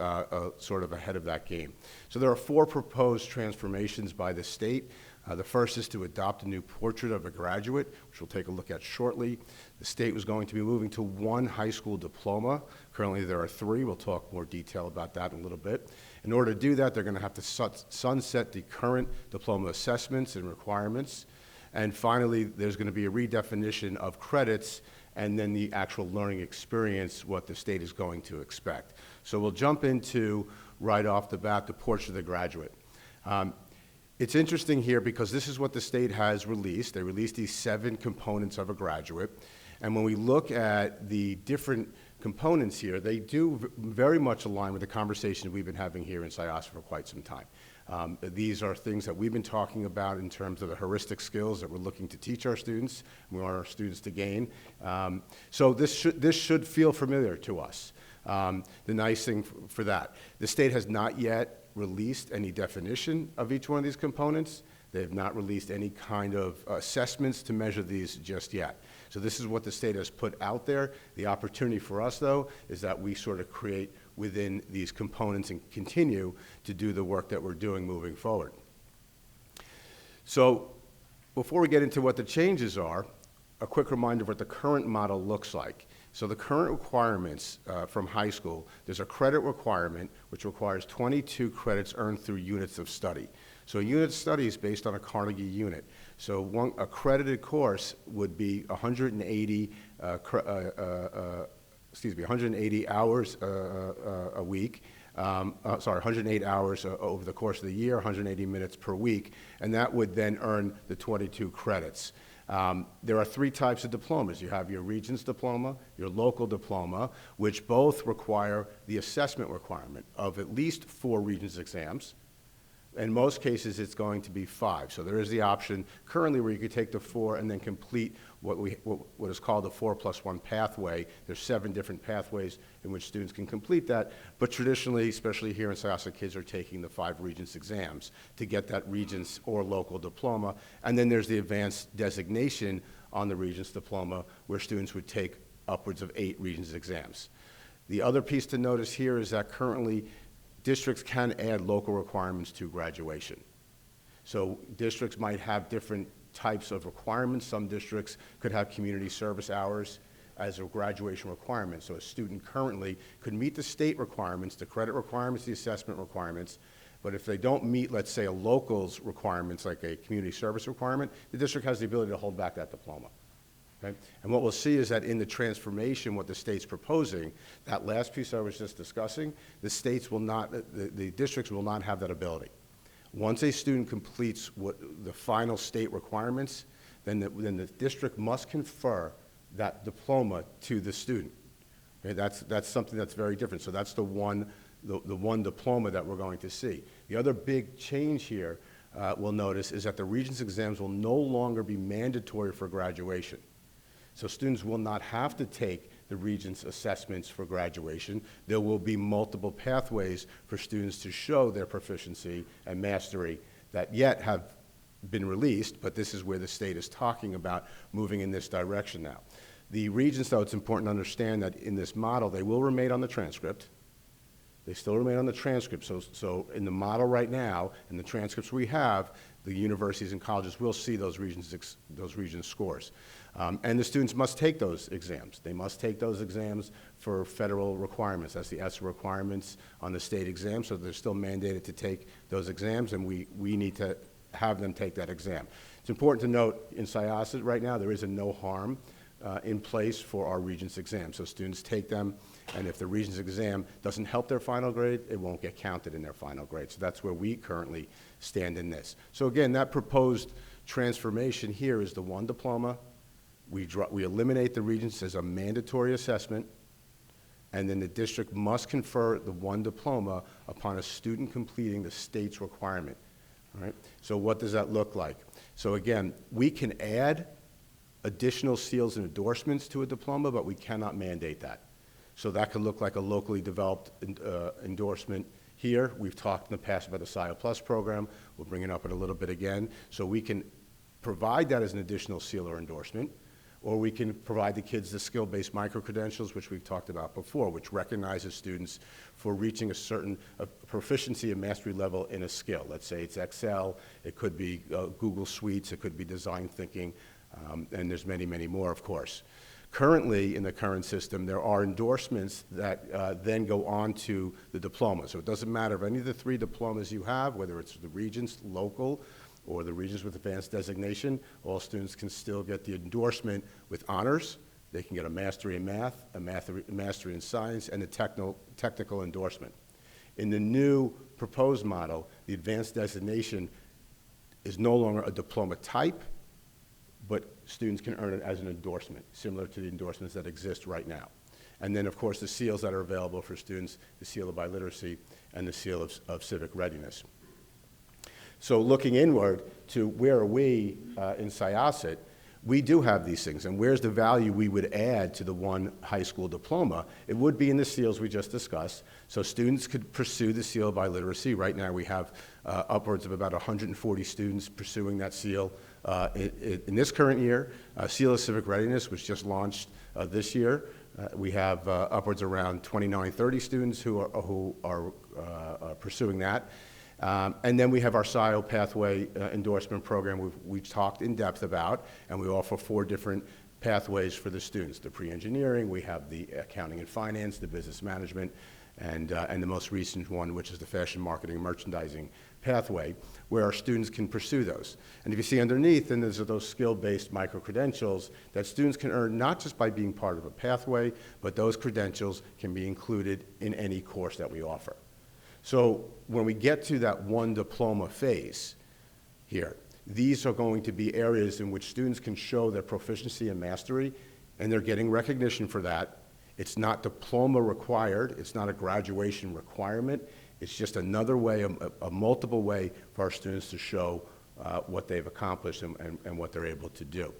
sort of ahead of that game. So there are 4 proposed transformations by the state. The first is to adopt a new portrait of a graduate, which we'll take a look at shortly. The state was going to be moving to 1 high school diploma. Currently there are 3. We'll talk more detail about that in a little bit. In order to do that, they're going to have to sunset the current diploma assessments and requirements. And finally, there's going to be a redefinition of credits and then the actual learning experience, what the state is going to expect. So we'll jump into, right off the bat, the portrait of the graduate. It's interesting here because this is what the state has released. They released these 7 components of a graduate. And when we look at the different components here, they do very much align with the conversation we've been having here in SIASA for quite some time. These are things that we've been talking about in terms of the heuristic skills that we're looking to teach our students, we want our students to gain. So this should feel familiar to us. The nice thing for that, the state has not yet released any definition of each one of these components. They have not released any kind of assessments to measure these just yet. So this is what the state has put out there. The opportunity for us, though, is that we sort of create within these components and continue to do the work that we're doing moving forward. So before we get into what the changes are, a quick reminder of what the current model looks like. So the current requirements from high school, there's a credit requirement which requires 22 credits earned through units of study. So a unit of study is based on a Carnegie unit. So one accredited course would be 180 hours a week. 108 hours over the course of the year, 180 minutes per week, and that would then earn the 22 credits. There are 3 types of diplomas. You have your Regents diploma, your local diploma, which both require the assessment requirement of at least 4 Regents exams. In most cases, it's going to be 5. So there is the option currently where you could take the 4 and then complete what is called the 4+1 pathway. There's 7 different pathways in which students can complete that. But traditionally, especially here in SIASA, kids are taking the 5 Regents exams to get that Regents or local diploma. And then there's the advanced designation on the Regents diploma where students would take upwards of 8 Regents exams. The other piece to notice here is that currently districts can add local requirements to graduation. So districts might have different types of requirements. Some districts could have community service hours as a graduation requirement. So a student currently could meet the state requirements, the credit requirements, the assessment requirements, But if they don't meet, let's say, a local's requirements, like a community service requirement, the district has the ability to hold back that diploma. Okay? And what we'll see is that in the transformation, what the state's proposing, that last piece I was just discussing, the states will not, the districts will not have that ability. Once a student completes what the final state requirements, then the district must confer that diploma to the student. Okay? That's something that's very different. So that's the one diploma that we're going to see. The other big change here we'll notice is that the Regents exams will no longer be mandatory for graduation. So students will not have to take the Regents assessments for graduation. There will be multiple pathways for students to show their proficiency and mastery that yet have been released, but this is where the state is talking about moving in this direction now. The Regents, though, it's important to understand that in this model, they will remain on the transcript. They still remain on the transcript. So in the model right now, in the transcripts we have, the universities and colleges will see those Regents scores. And the students must take those exams. They must take those exams for federal requirements. That's the ESSA requirements on the state exam, so they're still mandated to take those exams, and we need to have them take that exam. It's important to note in Syosset right now, there is a no harm in place for our Regents exam. So students take them, and if the Regents exam doesn't help their final grade, it won't get counted in their final grade. So that's where we currently stand in this. So again, that proposed transformation here is the one diploma. We eliminate the Regents as a mandatory assessment, and then the district must confer the one diploma upon a student completing the state's requirement. All right? So what does that look like? So again, we can add additional seals and endorsements to a diploma, but we cannot mandate that. So that could look like a locally developed endorsement here. We've talked in the past about the SIO Plus program. We'll bring it up in a little bit again. So we can provide that as an additional seal or endorsement, or we can provide the kids the skill-based micro-credentials, which we've talked about before, which recognizes students for reaching a certain proficiency and mastery level in a skill. Let's say it's Excel, it could be Google Suites, it could be design thinking, and there's many, many more, of course. Currently, in the current system, there are endorsements that then go on to the diploma. So it doesn't matter if any of the three diplomas you have, whether it's the Regents local or the Regents with advanced designation, all students can still get the endorsement with honors. They can get a mastery in math, a mastery in science, and a technical endorsement. In the new proposed model, the advanced designation is no longer a diploma type, but students can earn it as an endorsement, similar to the endorsements that exist right now. And then, of course, the seals that are available for students, the seal of biliteracy and the seal of civic readiness. So looking inward to where are we in Syosset, we do have these things. And where's the value we would add to the one high school diploma? It would be in the seals we just discussed. So students could pursue the seal of biliteracy. Right now we have upwards of about 140 students pursuing that seal in this current year. Seal of civic readiness was just launched this year. We have upwards around 29, 30 students who are pursuing that. And then we have our SIO pathway endorsement program we've talked in depth about, and we offer 4 different pathways for the students. The pre-engineering, we have the accounting and finance, the business management, and the most recent one, which is the fashion marketing and merchandising pathway, where our students can pursue those. And if you see underneath, then there's those skill-based micro-credentials that students can earn not just by being part of a pathway, but those credentials can be included in any course that we offer. So when we get to that one diploma phase here, these are going to be areas in which students can show their proficiency and mastery, and they're getting recognition for that. It's not diploma required. It's not a graduation requirement. It's just another way, a multiple way for our students to show what they've accomplished and what they're able to do.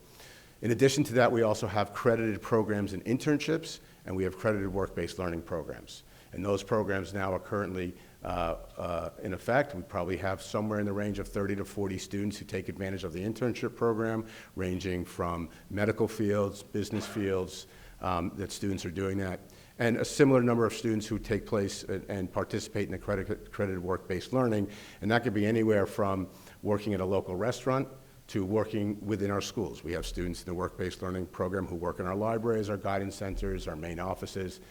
In addition to that, we also have credited programs and internships, and we have credited work-based learning programs. And those programs now are currently in effect. We probably have somewhere in the range of 30 to 40 students who take advantage of the internship program, ranging from medical fields, business fields, that students are doing that. And a similar number of students who take place and participate in the credited work-based learning. And that could be anywhere from working at a local restaurant to working within our schools. We have students in the work-based learning program who work in our libraries, our guidance centers, our main offices.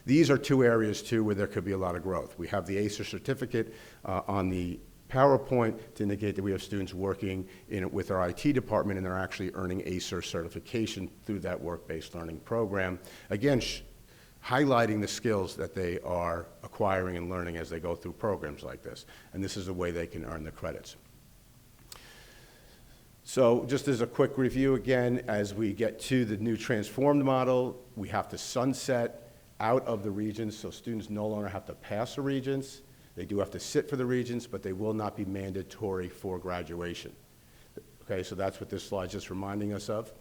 These are two areas, too, where there could be a lot of growth. We have the ACER certificate on the PowerPoint to indicate that we have students working with our IT department, and they're actually earning ACER certification through that work-based learning program. Again, highlighting the skills that they are acquiring and learning as they go through programs like this. And this is the way they can earn the credits. So just as a quick review again, as we get to the new transformed model, we have to sunset out of the Regents, so students no longer have to pass the Regents. They do have to sit for the Regents, but they will not be mandatory for graduation. Okay, so that's what this slide is just reminding us of.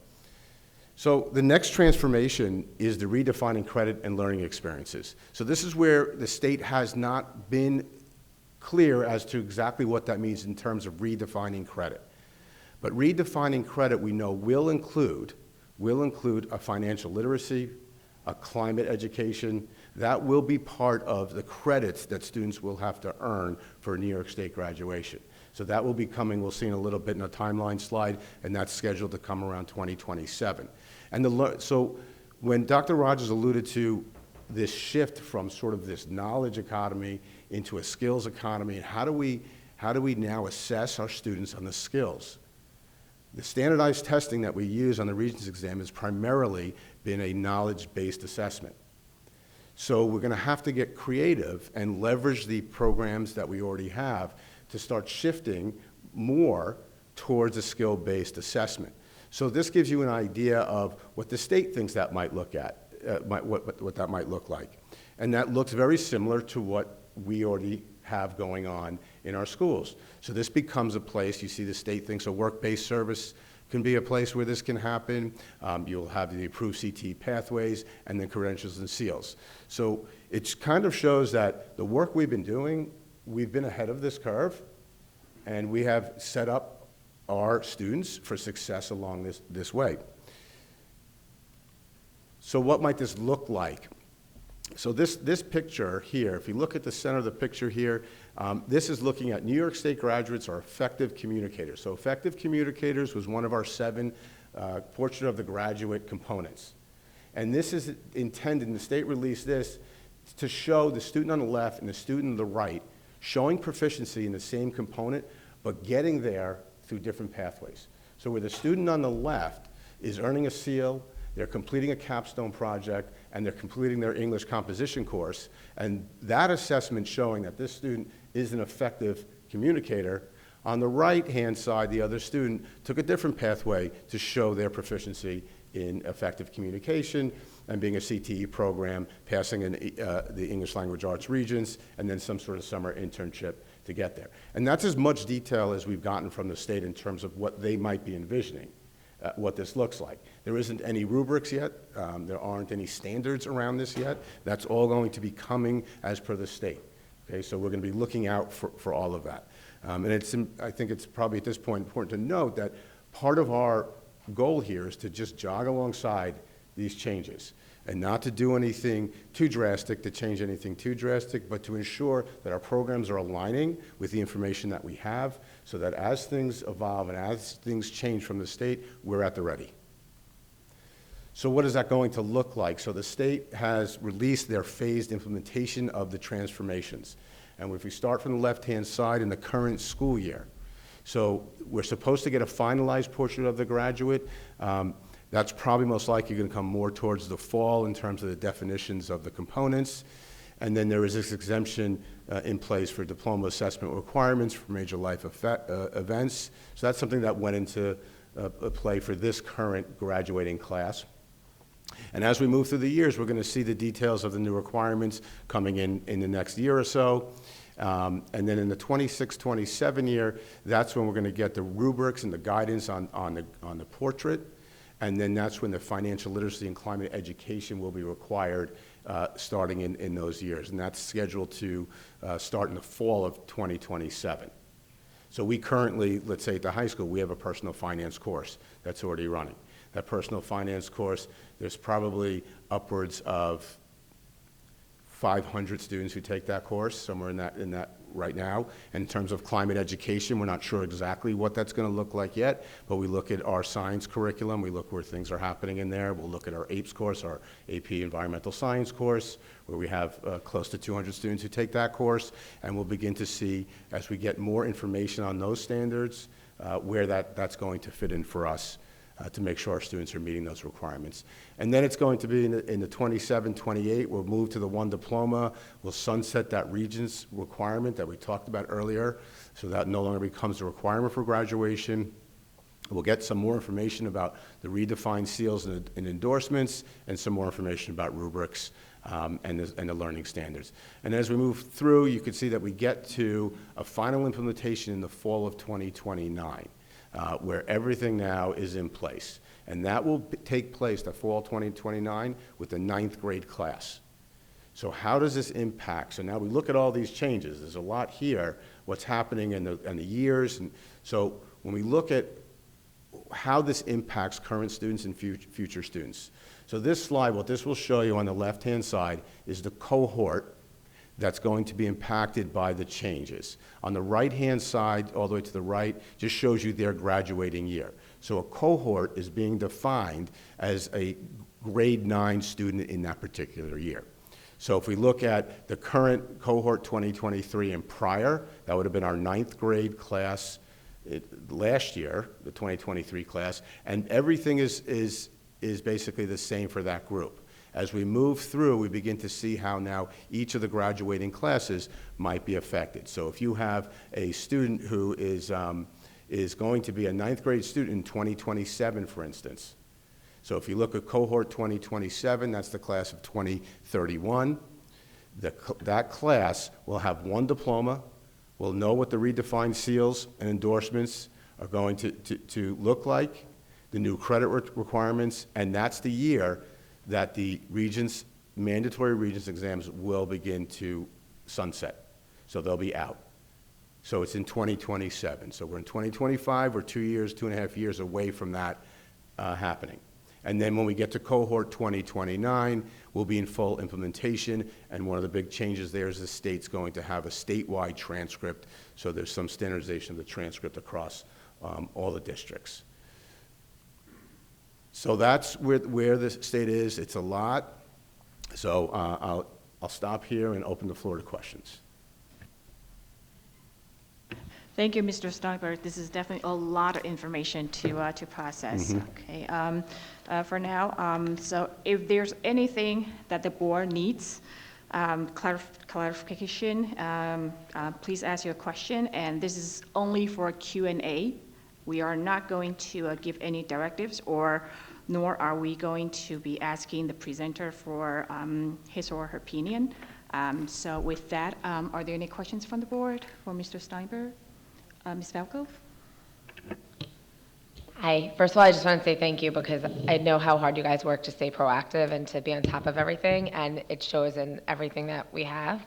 So the next transformation is the redefining credit and learning experiences. So this is where the state has not been clear as to exactly what that means in terms of redefining credit. But redefining credit, we know, will include a financial literacy, a climate education. That will be part of the credits that students will have to earn for New York State graduation. So that will be coming, we'll see in a little bit in a timeline slide, and that's scheduled to come around 2027. And so when Dr. Rogers alluded to this shift from sort of this knowledge economy into a skills economy, and how do we now assess our students on the skills? The standardized testing that we use on the Regents exam has primarily been a knowledge-based assessment. So we're going to have to get creative and leverage the programs that we already have to start shifting more towards a skill-based assessment. So this gives you an idea of what the state thinks that might look at, what that might look like. And that looks very similar to what we already have going on in our schools. So this becomes a place, you see the state thinks a work-based service can be a place where this can happen. You'll have the approved CTE pathways and then credentials and seals. So it kind of shows that the work we've been doing, we've been ahead of this curve, and we have set up our students for success along this way. So what might this look like? So this picture here, if you look at the center of the picture here, this is looking at New York State graduates are effective communicators. So effective communicators was one of our 7 portrait of the graduate components. And this is intended, and the state released this, to show the student on the left and the student on the right showing proficiency in the same component, but getting there through different pathways. So where the student on the left is earning a seal, they're completing a capstone project, and they're completing their English composition course, and that assessment showing that this student is an effective communicator. On the right-hand side, the other student took a different pathway to show their proficiency in effective communication and being a CTE program, passing the English Language Arts Regents, and then some sort of summer internship to get there. And that's as much detail as we've gotten from the state in terms of what they might be envisioning. What this looks like. There isn't any rubrics yet. There aren't any standards around this yet. That's all going to be coming as per the state. Okay, so we're going to be looking out for all of that. And I think it's probably at this point important to note that part of our goal here is to just jog alongside these changes and not to do anything too drastic, to change anything too drastic, but to ensure that our programs are aligning with the information that we have so that as things evolve and as things change from the state, we're at the ready. So what is that going to look like? So the state has released their phased implementation of the transformations. And if we start from the left-hand side in the current school year, so we're supposed to get a finalized portrait of the graduate. That's probably most likely going to come more towards the fall in terms of the definitions of the components. And then there is this exemption in place for diploma assessment requirements for major life events. So that's something that went into play for this current graduating class. And as we move through the years, we're going to see the details of the new requirements coming in the next year or so. And then in the 26-27 year, that's when we're going to get the rubrics and the guidance on the portrait. And then that's when the financial literacy and climate education will be required starting in those years. And that's scheduled to start in the fall of 2027. So we currently, let's say at the high school, we have a personal finance course that's already running. That personal finance course, there's probably upwards of 500 students who take that course, somewhere in that right now. In terms of climate education, we're not sure exactly what that's going to look like yet, but we look at our science curriculum, we look where things are happening in there. We'll look at our APES course, our AP Environmental Science course, where we have close to 200 students who take that course, and we'll begin to see, as we get more information on those standards, where that's going to fit in for us to make sure our students are meeting those requirements. And then it's going to be in the 27, 28, we'll move to the one diploma, we'll sunset that Regents requirement that we talked about earlier, so that no longer becomes a requirement for graduation. We'll get some more information about the redefined seals and endorsements, and some more information about rubrics and the learning standards. And as we move through, you can see that we get to a final implementation in the fall of 2029, where everything now is in place. And that will take place, the fall 2029, with the 9th grade class. So how does this impact? So now we look at all these changes. There's a lot here, what's happening in the years. And so when we look at how this impacts current students and future students. So this slide, what this will show you on the left-hand side is the cohort that's going to be impacted by the changes. On the right-hand side, all the way to the right, just shows you their graduating year. So a cohort is being defined as a grade 9 student in that particular year. So if we look at the current cohort 2023 and prior, that would have been our 9th grade class last year, the 2023 class, and everything is basically the same for that group. As we move through, we begin to see how now each of the graduating classes might be affected. So if you have a student who is going to be a 9th grade student in 2027, for instance. So if you look at cohort 2027, that's the class of 2031. That class will have one diploma. We'll know what the redefined seals and endorsements are going to look like, the new credit requirements, and that's the year that the mandatory Regents exams will begin to sunset. So they'll be out. So it's in 2027. So we're in 2025, we're 2.5 years away from that happening. And then when we get to cohort 2029, we'll be in full implementation, and one of the big changes there is the state's going to have a statewide transcript, so there's some standardization of the transcript across all the districts. So that's where the state is. It's a lot. So I'll stop here and open the floor to questions.
Thank you, Mr. Steinberg. This is definitely a lot of information to process. Okay. For now, so if there's anything that the board needs, clarification, please ask your question. And this is only for Q&A. We are not going to give any directives, nor are we going to be asking the presenter for his or her opinion. So with that, are there any questions from the board for Mr. Steinberg? Ms. Falco?
Hi. First of all, I just want to say thank you, because I know how hard you guys work to stay proactive and to be on top of everything, and it shows in everything that we have.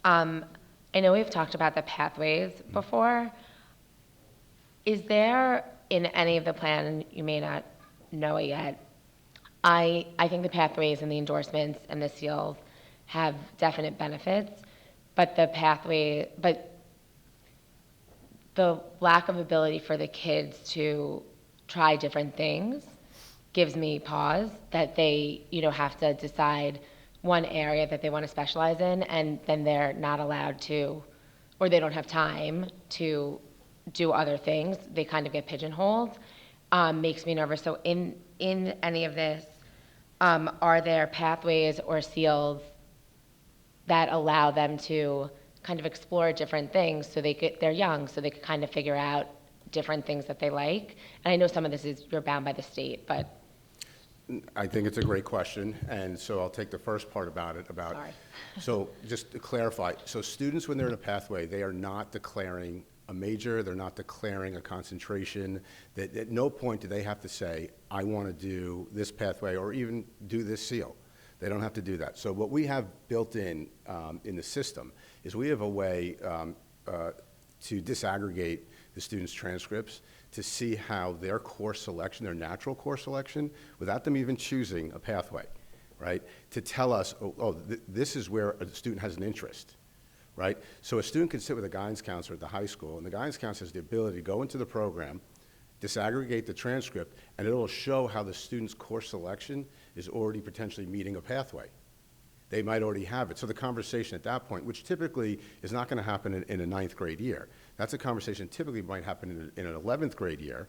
I know we've talked about the pathways before. Is there, in any of the plan, and you may not know it yet, I think the pathways and the endorsements and the seals have definite benefits, but the lack of ability for the kids to try different things gives me pause, that they have to decide one area that they want to specialize in, and then they're not allowed to, or they don't have time to do other things. They kind of get pigeonholed. Makes me nervous. So in any of this, are there pathways or seals that allow them to kind of explore different things, so they're young, so they could kind of figure out different things that they like? And I know some of this is you're bound by the state, but.
I think it's a great question, and so I'll take the first part about it.
Sorry.
So just to clarify, so students, when they're in a pathway, they are not declaring a major, they're not declaring a concentration. That at no point do they have to say, I want to do this pathway or even do this seal. They don't have to do that. So what we have built in the system is we have a way to disaggregate the students' transcripts to see how their course selection, their natural course selection, without them even choosing a pathway, right, to tell us, this is where a student has an interest, right? So a student can sit with a guidance counselor at the high school, and the guidance counselor has the ability to go into the program, disaggregate the transcript, and it will show how the student's course selection is already potentially meeting a pathway. They might already have it. So the conversation at that point, which typically is not going to happen in a 9th grade year, that's a conversation typically might happen in an 11th grade year,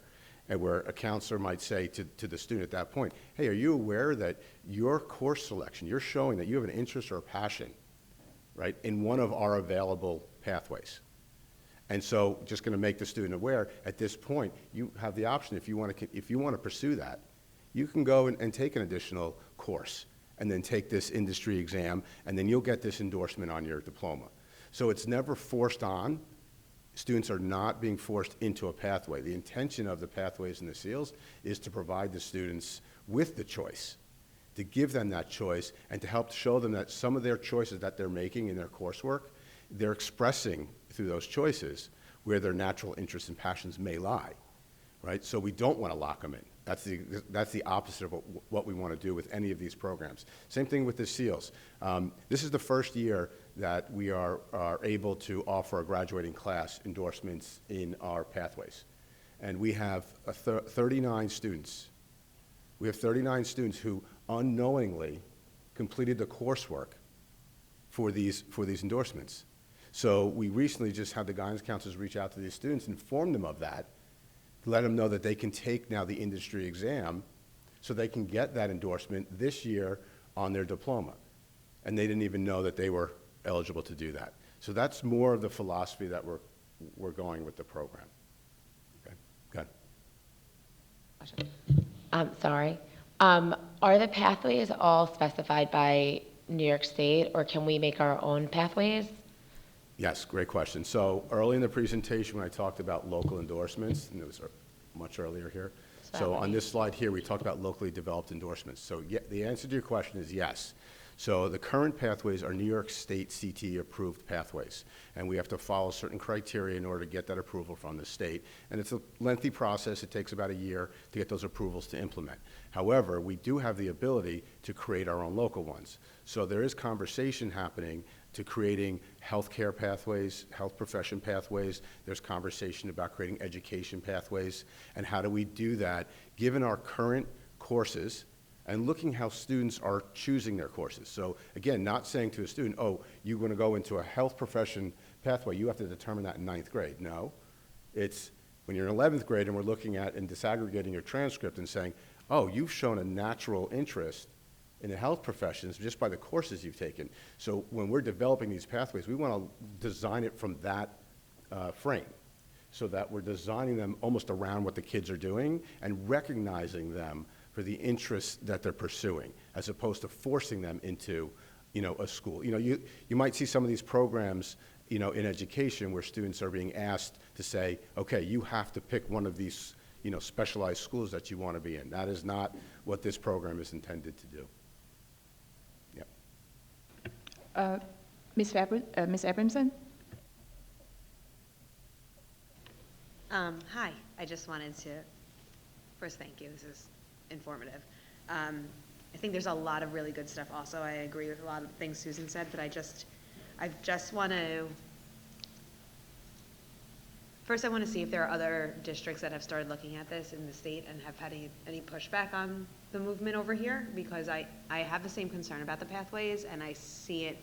and where a counselor might say to the student at that point, hey, are you aware that your course selection, you're showing that you have an interest or a passion, right, in one of our available pathways? And so just going to make the student aware, at this point, you have the option, if you want to pursue that, you can go and take an additional course and then take this industry exam, and then you'll get this endorsement on your diploma. So it's never forced on. Students are not being forced into a pathway. The intention of the pathways and the SEALs is to provide the students with the choice, to give them that choice, and to help show them that some of their choices that they're making in their coursework, they're expressing through those choices where their natural interests and passions may lie, right? So we don't want to lock them in. That's the opposite of what we want to do with any of these programs. Same thing with the SEALs. This is the first year that we are able to offer a graduating class endorsements in our pathways. And we have 39 students. We have 39 students who unknowingly completed the coursework for these endorsements. So we recently just had the guidance counselors reach out to these students, inform them of that, let them know that they can take now the industry exam so they can get that endorsement this year on their diploma. And they didn't even know that they were eligible to do that. So that's more of the philosophy that we're going with the program. Okay, good.
I'm sorry. Are the pathways all specified by New York State, or can we make our own pathways?
Yes, great question. So early in the presentation, when I talked about local endorsements, and it was much earlier here. So on this slide here, we talked about locally developed endorsements. So yeah, the answer to your question is yes. So the current pathways are New York State CTE approved pathways, and we have to follow certain criteria in order to get that approval from the state. And it's a lengthy process. It takes about a year to get those approvals to implement. However, we do have the ability to create our own local ones. So there is conversation happening to creating healthcare pathways, health profession pathways. There's conversation about creating education pathways. And how do we do that given our current courses and looking how students are choosing their courses. So again, not saying to a student, oh, you're going to go into a health profession pathway, you have to determine that in 9th grade. No, it's when you're in 11th grade and we're looking at and disaggregating your transcript and saying, oh, you've shown a natural interest in the health professions just by the courses you've taken. So when we're developing these pathways, we want to design it from that frame so that we're designing them almost around what the kids are doing and recognizing them for the interests that they're pursuing, as opposed to forcing them into, a school. You might see some of these programs, in education where students are being asked to say, okay, you have to pick one of these, specialized schools that you want to be in. That is not what this program is intended to do. Yeah.
Ms. Abramson?
Hi, I just wanted to first thank you. This is informative. I think there's a lot of really good stuff also. I agree with a lot of things Susan said, but I just want to, first I want to see if there are other districts that have started looking at this in the state and have had any pushback on the movement over here, because I have the same concern about the pathways, and I see it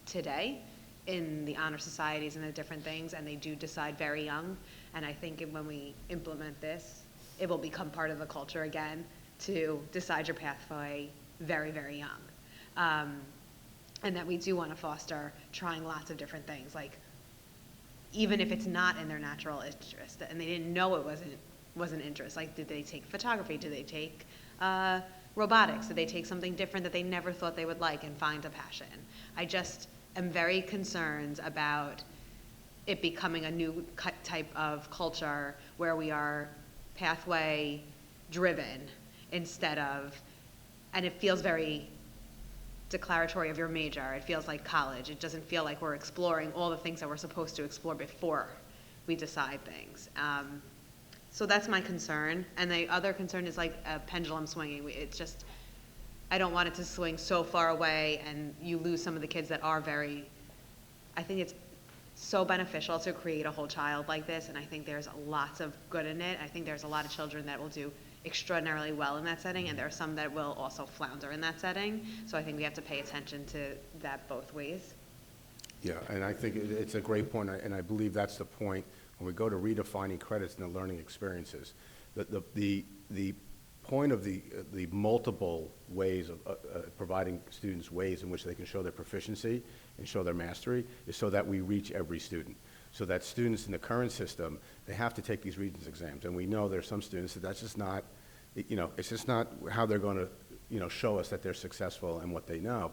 today in the honor societies and the different things, and they do decide very young. And I think when we implement this, it will become part of the culture again to decide your pathway very, very young. And that we do want to foster trying lots of different things, like even if it's not in their natural interest and they didn't know it wasn't interest, like did they take photography, did they take robotics, did they take something different that they never thought they would like and find a passion. I just am very concerned about it becoming a new type of culture where we are pathway driven instead of, and it feels very declaratory of your major. It feels like college. It doesn't feel like we're exploring all the things that we're supposed to explore before we decide things. So that's my concern. And the other concern is like a pendulum swinging. It's just, I don't want it to swing so far away and you lose some of the kids that are very I think it's so beneficial to create a whole child like this, and I think there's lots of good in it. I think there's a lot of children that will do extraordinarily well in that setting, and there are some that will also flounder in that setting. So I think we have to pay attention to that both ways.
Yeah, and I think it's a great point, and I believe that's the point when we go to redefining credits and the learning experiences. The point of the multiple ways of providing students ways in which they can show their proficiency and show their mastery is so that we reach every student. So that students in the current system, they have to take these Regents exams, and we know there's some students that's just not, it's just not how they're going to, show us that they're successful and what they know.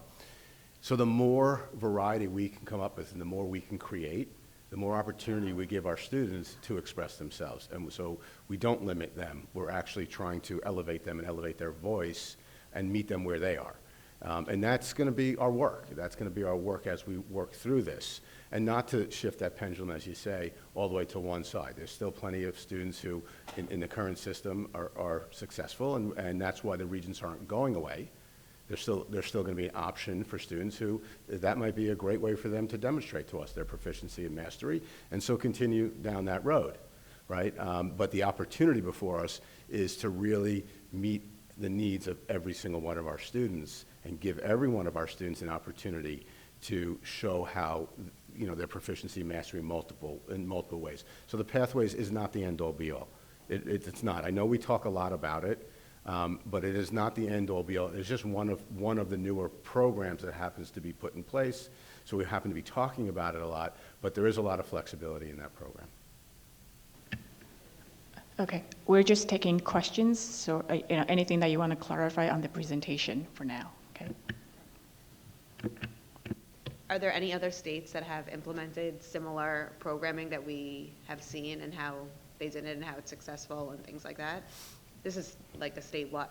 So the more variety we can come up with and the more we can create, the more opportunity we give our students to express themselves. And so we don't limit them. We're actually trying to elevate them and elevate their voice and meet them where they are. And that's going to be our work. That's going to be our work as we work through this. And not to shift that pendulum, as you say, all the way to one side. There's still plenty of students who, in the current system, are successful, and that's why the Regents aren't going away. There's still going to be an option for students who, that might be a great way for them to demonstrate to us their proficiency and mastery, and so continue down that road, right? But the opportunity before us is to really meet the needs of every single one of our students and give every one of our students an opportunity to show how, their proficiency and mastery in multiple ways. So the Pathways is not the end-all be-all. It's not. I know we talk a lot about it. But it is not the end-all be-all. It's just one of the newer programs that happens to be put in place. So we happen to be talking about it a lot, but there is a lot of flexibility in that program.
Okay, we're just taking questions, so anything that you want to clarify on the presentation for now, okay?
Are there any other states that have implemented similar programming that we have seen and how they did it and how it's successful and things like that? This is like a statewide,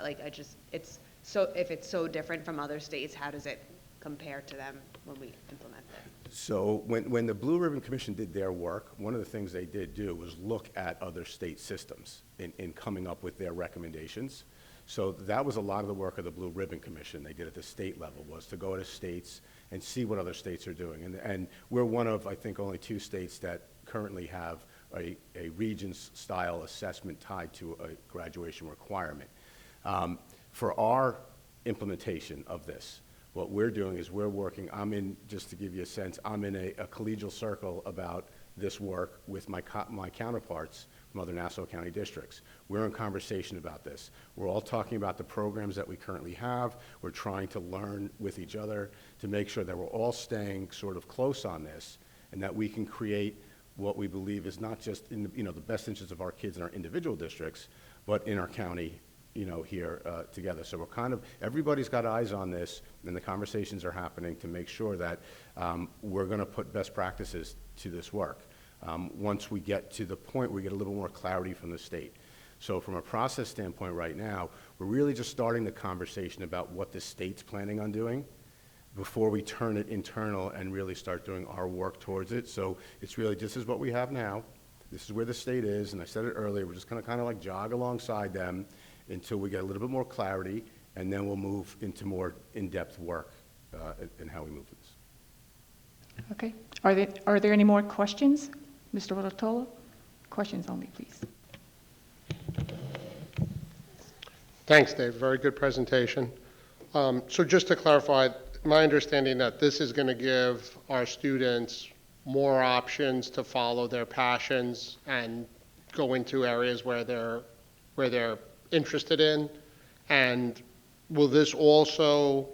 if it's so different from other states, how does it compare to them when we implement it?
So when the Blue Ribbon Commission did their work, one of the things they did do was look at other state systems in coming up with their recommendations. So that was a lot of the work of the Blue Ribbon Commission they did at the state level, was to go to states and see what other states are doing. And we're one of, I think, only 2 states that currently have a Regents-style assessment tied to a graduation requirement. For our implementation of this, what we're doing is we're working, just to give you a sense, I'm in a collegial circle about this work with my counterparts from other Nassau County districts. We're in conversation about this. We're all talking about the programs that we currently have. We're trying to learn with each other to make sure that we're all staying sort of close on this and that we can create what we believe is not just in the best interest of our kids in our individual districts, but in our county, here together. So we're everybody's got eyes on this, and the conversations are happening to make sure that we're going to put best practices to this work. Once we get to the point where we get a little more clarity from the state. So from a process standpoint right now, we're really just starting the conversation about what the state's planning on doing before we turn it internal and really start doing our work towards it. So it's really, this is what we have now. This is where the state is, and I said it earlier, we're just going to kind of like jog alongside them until we get a little bit more clarity, and then we'll move into more in-depth work in how we move this.
Okay, are there any more questions? Mr. Rotolo? Questions only, please.
Thanks, Dave. Very good presentation. So just to clarify, my understanding that this is going to give our students more options to follow their passions and go into areas where they're interested in, and will this also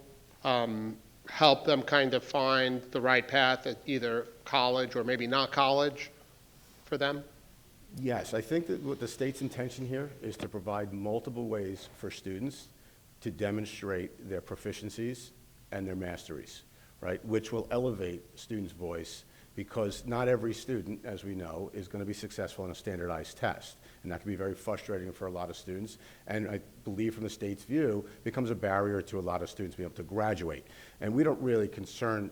help them kind of find the right path at either college or maybe not college for them?
Yes, I think that what the state's intention here is to provide multiple ways for students to demonstrate their proficiencies and their masteries, right, which will elevate students' voice, because not every student, as we know, is going to be successful in a standardized test. And that can be very frustrating for a lot of students. And I believe from the state's view, becomes a barrier to a lot of students being able to graduate. And we don't really concern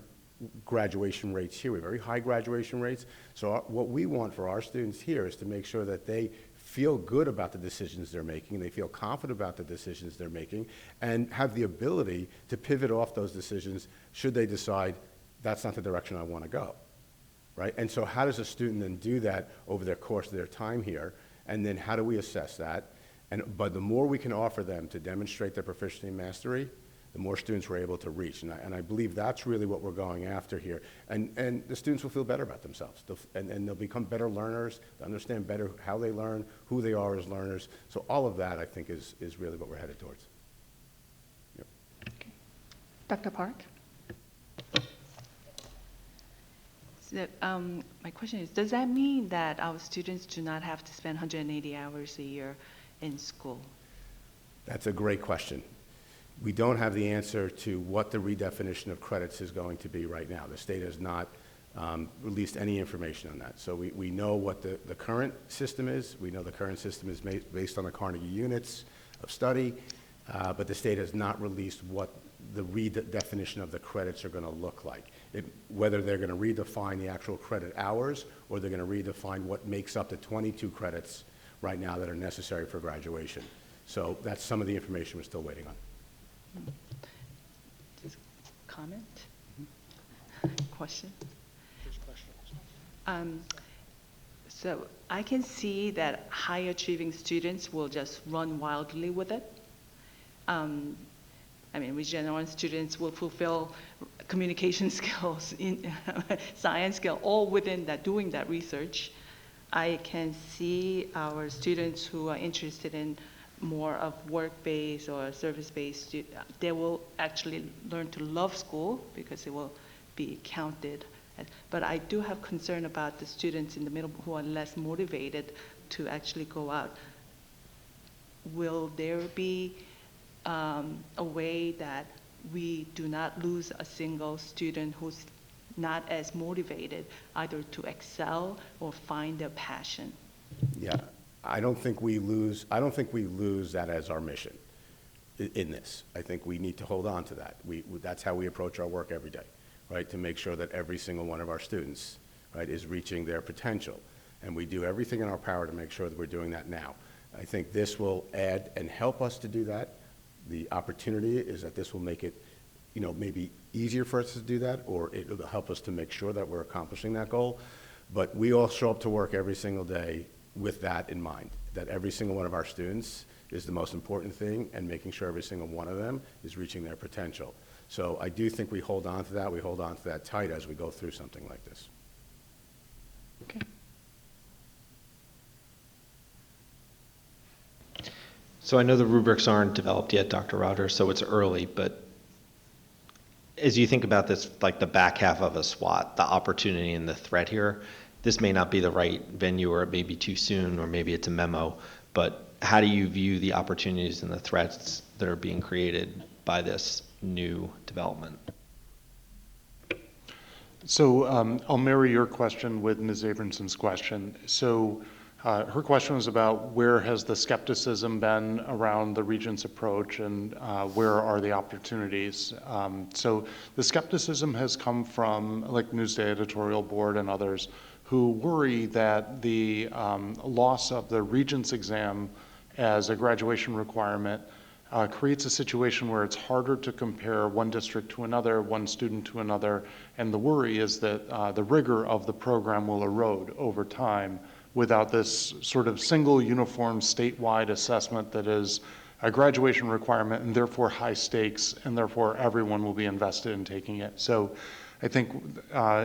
graduation rates here. We have very high graduation rates. So what we want for our students here is to make sure that they feel good about the decisions they're making, they feel confident about the decisions they're making, and have the ability to pivot off those decisions should they decide that's not the direction I want to go. right? And so how does a student then do that over the course of their time here? And then how do we assess that? But the more we can offer them to demonstrate their proficiency and mastery, the more students we're able to reach. And I believe that's really what we're going after here. And the students will feel better about themselves. And they'll become better learners, they'll understand better how they learn, who they are as learners. So all of that, I think, is really what we're headed towards. Yep.
Dr. Park?
So, my question is, does that mean that our students do not have to spend 180 hours a year in school?
That's a great question. We don't have the answer to what the redefinition of credits is going to be right now. The state has not released any information on that. So we know what the current system is. We know the current system is based on the Carnegie units of study, but the state has not released what the redefinition of the credits are going to look like. Whether they're going to redefine the actual credit hours or they're going to redefine what makes up the 22 credits right now that are necessary for graduation. So that's some of the information we're still waiting on.
Just comment? Question? So I can see that high achieving students will just run wildly with it. I mean, Regeneron students will fulfill communication skills, in science skill, all within that, doing that research. I can see our students who are interested in more of work-based or service-based, they will actually learn to love school because it will be counted. But I do have concern about the students in the middle who are less motivated to actually go out. Will there be a way that we do not lose a single student who's not as motivated either to excel or find their passion?
Yeah, I don't think we lose that as our mission in this. I think we need to hold on to that. That's how we approach our work every day, right? To make sure that every single one of our students, right, is reaching their potential. And we do everything in our power to make sure that we're doing that now. I think this will add and help us to do that. The opportunity is that this will make it, maybe easier for us to do that, or it'll help us to make sure that we're accomplishing that goal. But we all show up to work every single day with that in mind, that every single one of our students is the most important thing, and making sure every single one of them is reaching their potential. So I do think we hold on to that. We hold on to that tight as we go through something like this.
Okay.
So I know the rubrics aren't developed yet, Dr. Rogers, so it's early, but as you think about this, like the back half of a SWOT, the opportunity and the threat here, this may not be the right venue, or it may be too soon, or maybe it's a memo, but how do you view the opportunities and the threats that are being created by this new development?
So I'll marry your question with Ms. Abronson's question. So her question was about where has the skepticism been around the Regent's approach, and where are the opportunities? So the skepticism has come from, like Newsday Editorial Board and others, who worry that the loss of the Regents exam as a graduation requirement creates a situation where it's harder to compare one district to another, one student to another, and the worry is that the rigor of the program will erode over time without this sort of single uniform statewide assessment that is a graduation requirement and therefore high stakes, and therefore everyone will be invested in taking it. So I think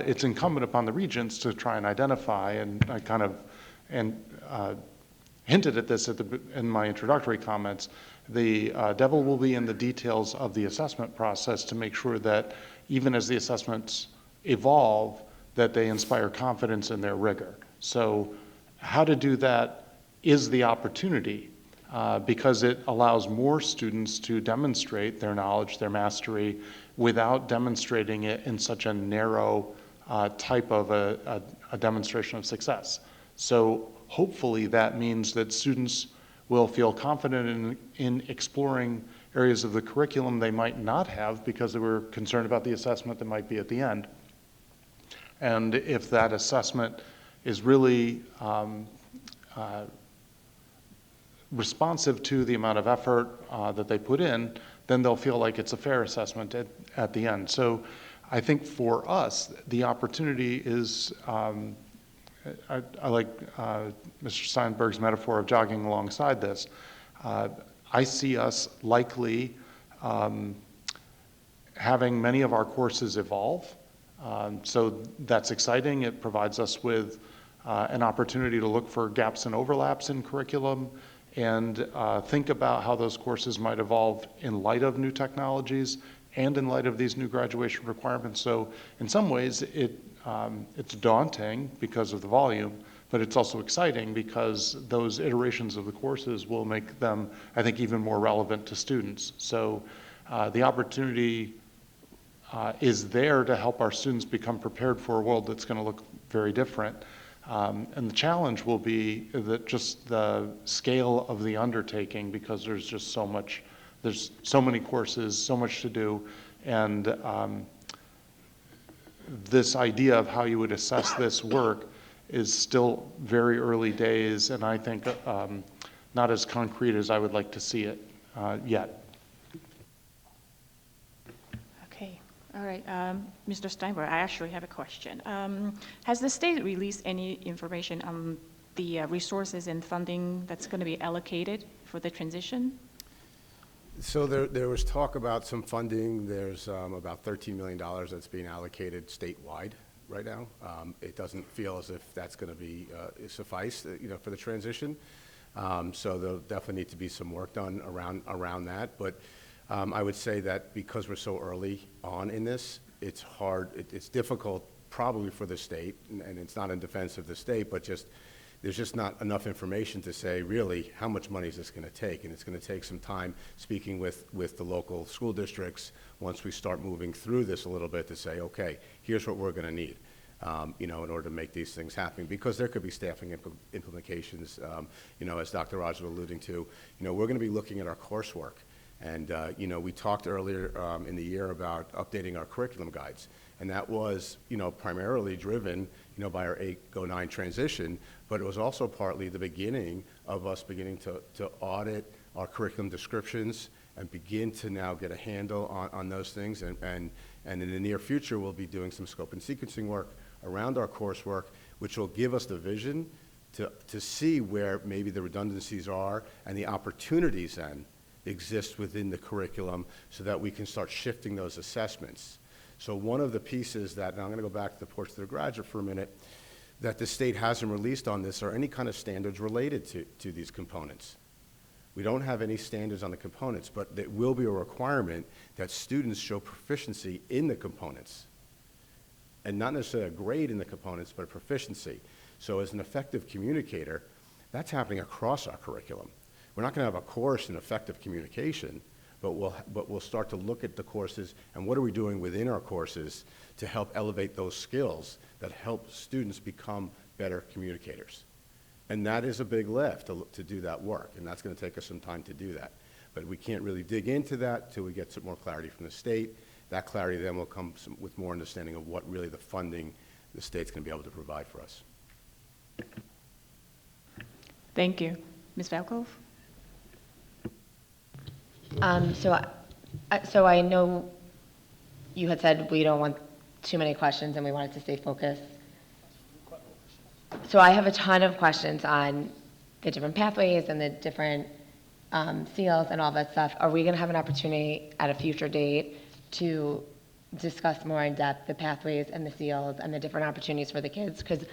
it's incumbent upon the Regents to try and identify, and I kind of hinted at this in my introductory comments, the devil will be in the details of the assessment process to make sure that even as the assessments evolve, that they inspire confidence in their rigor. So how to do that is the opportunity, because it allows more students to demonstrate their knowledge, their mastery, without demonstrating it in such a narrow type of a demonstration of success. So hopefully that means that students will feel confident in exploring areas of the curriculum they might not have because they were concerned about the assessment that might be at the end. And if that assessment is really responsive to the amount of effort that they put in, then they'll feel like it's a fair assessment at the end. So I think for us, the opportunity is, I like Mr. Steinberg's metaphor of jogging alongside this. I see us likely having many of our courses evolve. So that's exciting. It provides us with an opportunity to look for gaps and overlaps in curriculum and think about how those courses might evolve in light of new technologies and in light of these new graduation requirements. So in some ways, it's daunting because of the volume, but it's also exciting because those iterations of the courses will make them, I think, even more relevant to students. So the opportunity is there to help our students become prepared for a world that's going to look very different. And the challenge will be that just the scale of the undertaking, because there's just so much, there's so many courses, so much to do, and this idea of how you would assess this work is still very early days, and I think not as concrete as I would like to see it yet.
Okay, all right. Mr. Steinberg, I actually have a question. Has the state released any information on the resources and funding that's going to be allocated for the transition?
So there was talk about some funding. There's about $13 million that's being allocated statewide right now. It doesn't feel as if that's going to be suffice, for the transition. So there'll definitely need to be some work done around that. But I would say that because we're so early on in this, it's hard. It's difficult probably for the state, and it's not in defense of the state, but just there's just not enough information to say really how much money is this going to take, and it's going to take some time speaking with the local school districts once we start moving through this a little bit to say, okay, here's what we're going to need, in order to make these things happen, because there could be staffing implications, as Dr. Rogers was alluding to. We're going to be looking at our coursework, and we talked earlier in the year about updating our curriculum guides, and that was primarily driven by our 8-9 transition, but it was also partly the beginning of us beginning to audit our curriculum descriptions and begin to now get a handle on those things. And in the near future, we'll be doing some scope and sequencing work around our coursework, which will give us the vision to see where maybe the redundancies are and the opportunities then exist within the curriculum so that we can start shifting those assessments. So one of the pieces that, and I'm going to go back to the Porch to the Graduate for a minute, that the state hasn't released on this are any kind of standards related to these components. We don't have any standards on the components, but it will be a requirement that students show proficiency in the components. And not necessarily a grade in the components, but a proficiency. So as an effective communicator, that's happening across our curriculum. We're not going to have a course in effective communication, but we'll start to look at the courses and what are we doing within our courses to help elevate those skills that help students become better communicators. And that is a big lift to do that work, and that's going to take us some time to do that. But we can't really dig into that till we get some more clarity from the state. That clarity then will come with more understanding of what really the funding the state's going to be able to provide for us.
Thank you. Ms. Valkov?
So I know you had said we don't want too many questions and we wanted to stay focused. So I have a ton of questions on the different pathways and the different seals and all that stuff. Are we going to have an opportunity at a future date to discuss more in depth the pathways and the seals and the different opportunities for the kids? Because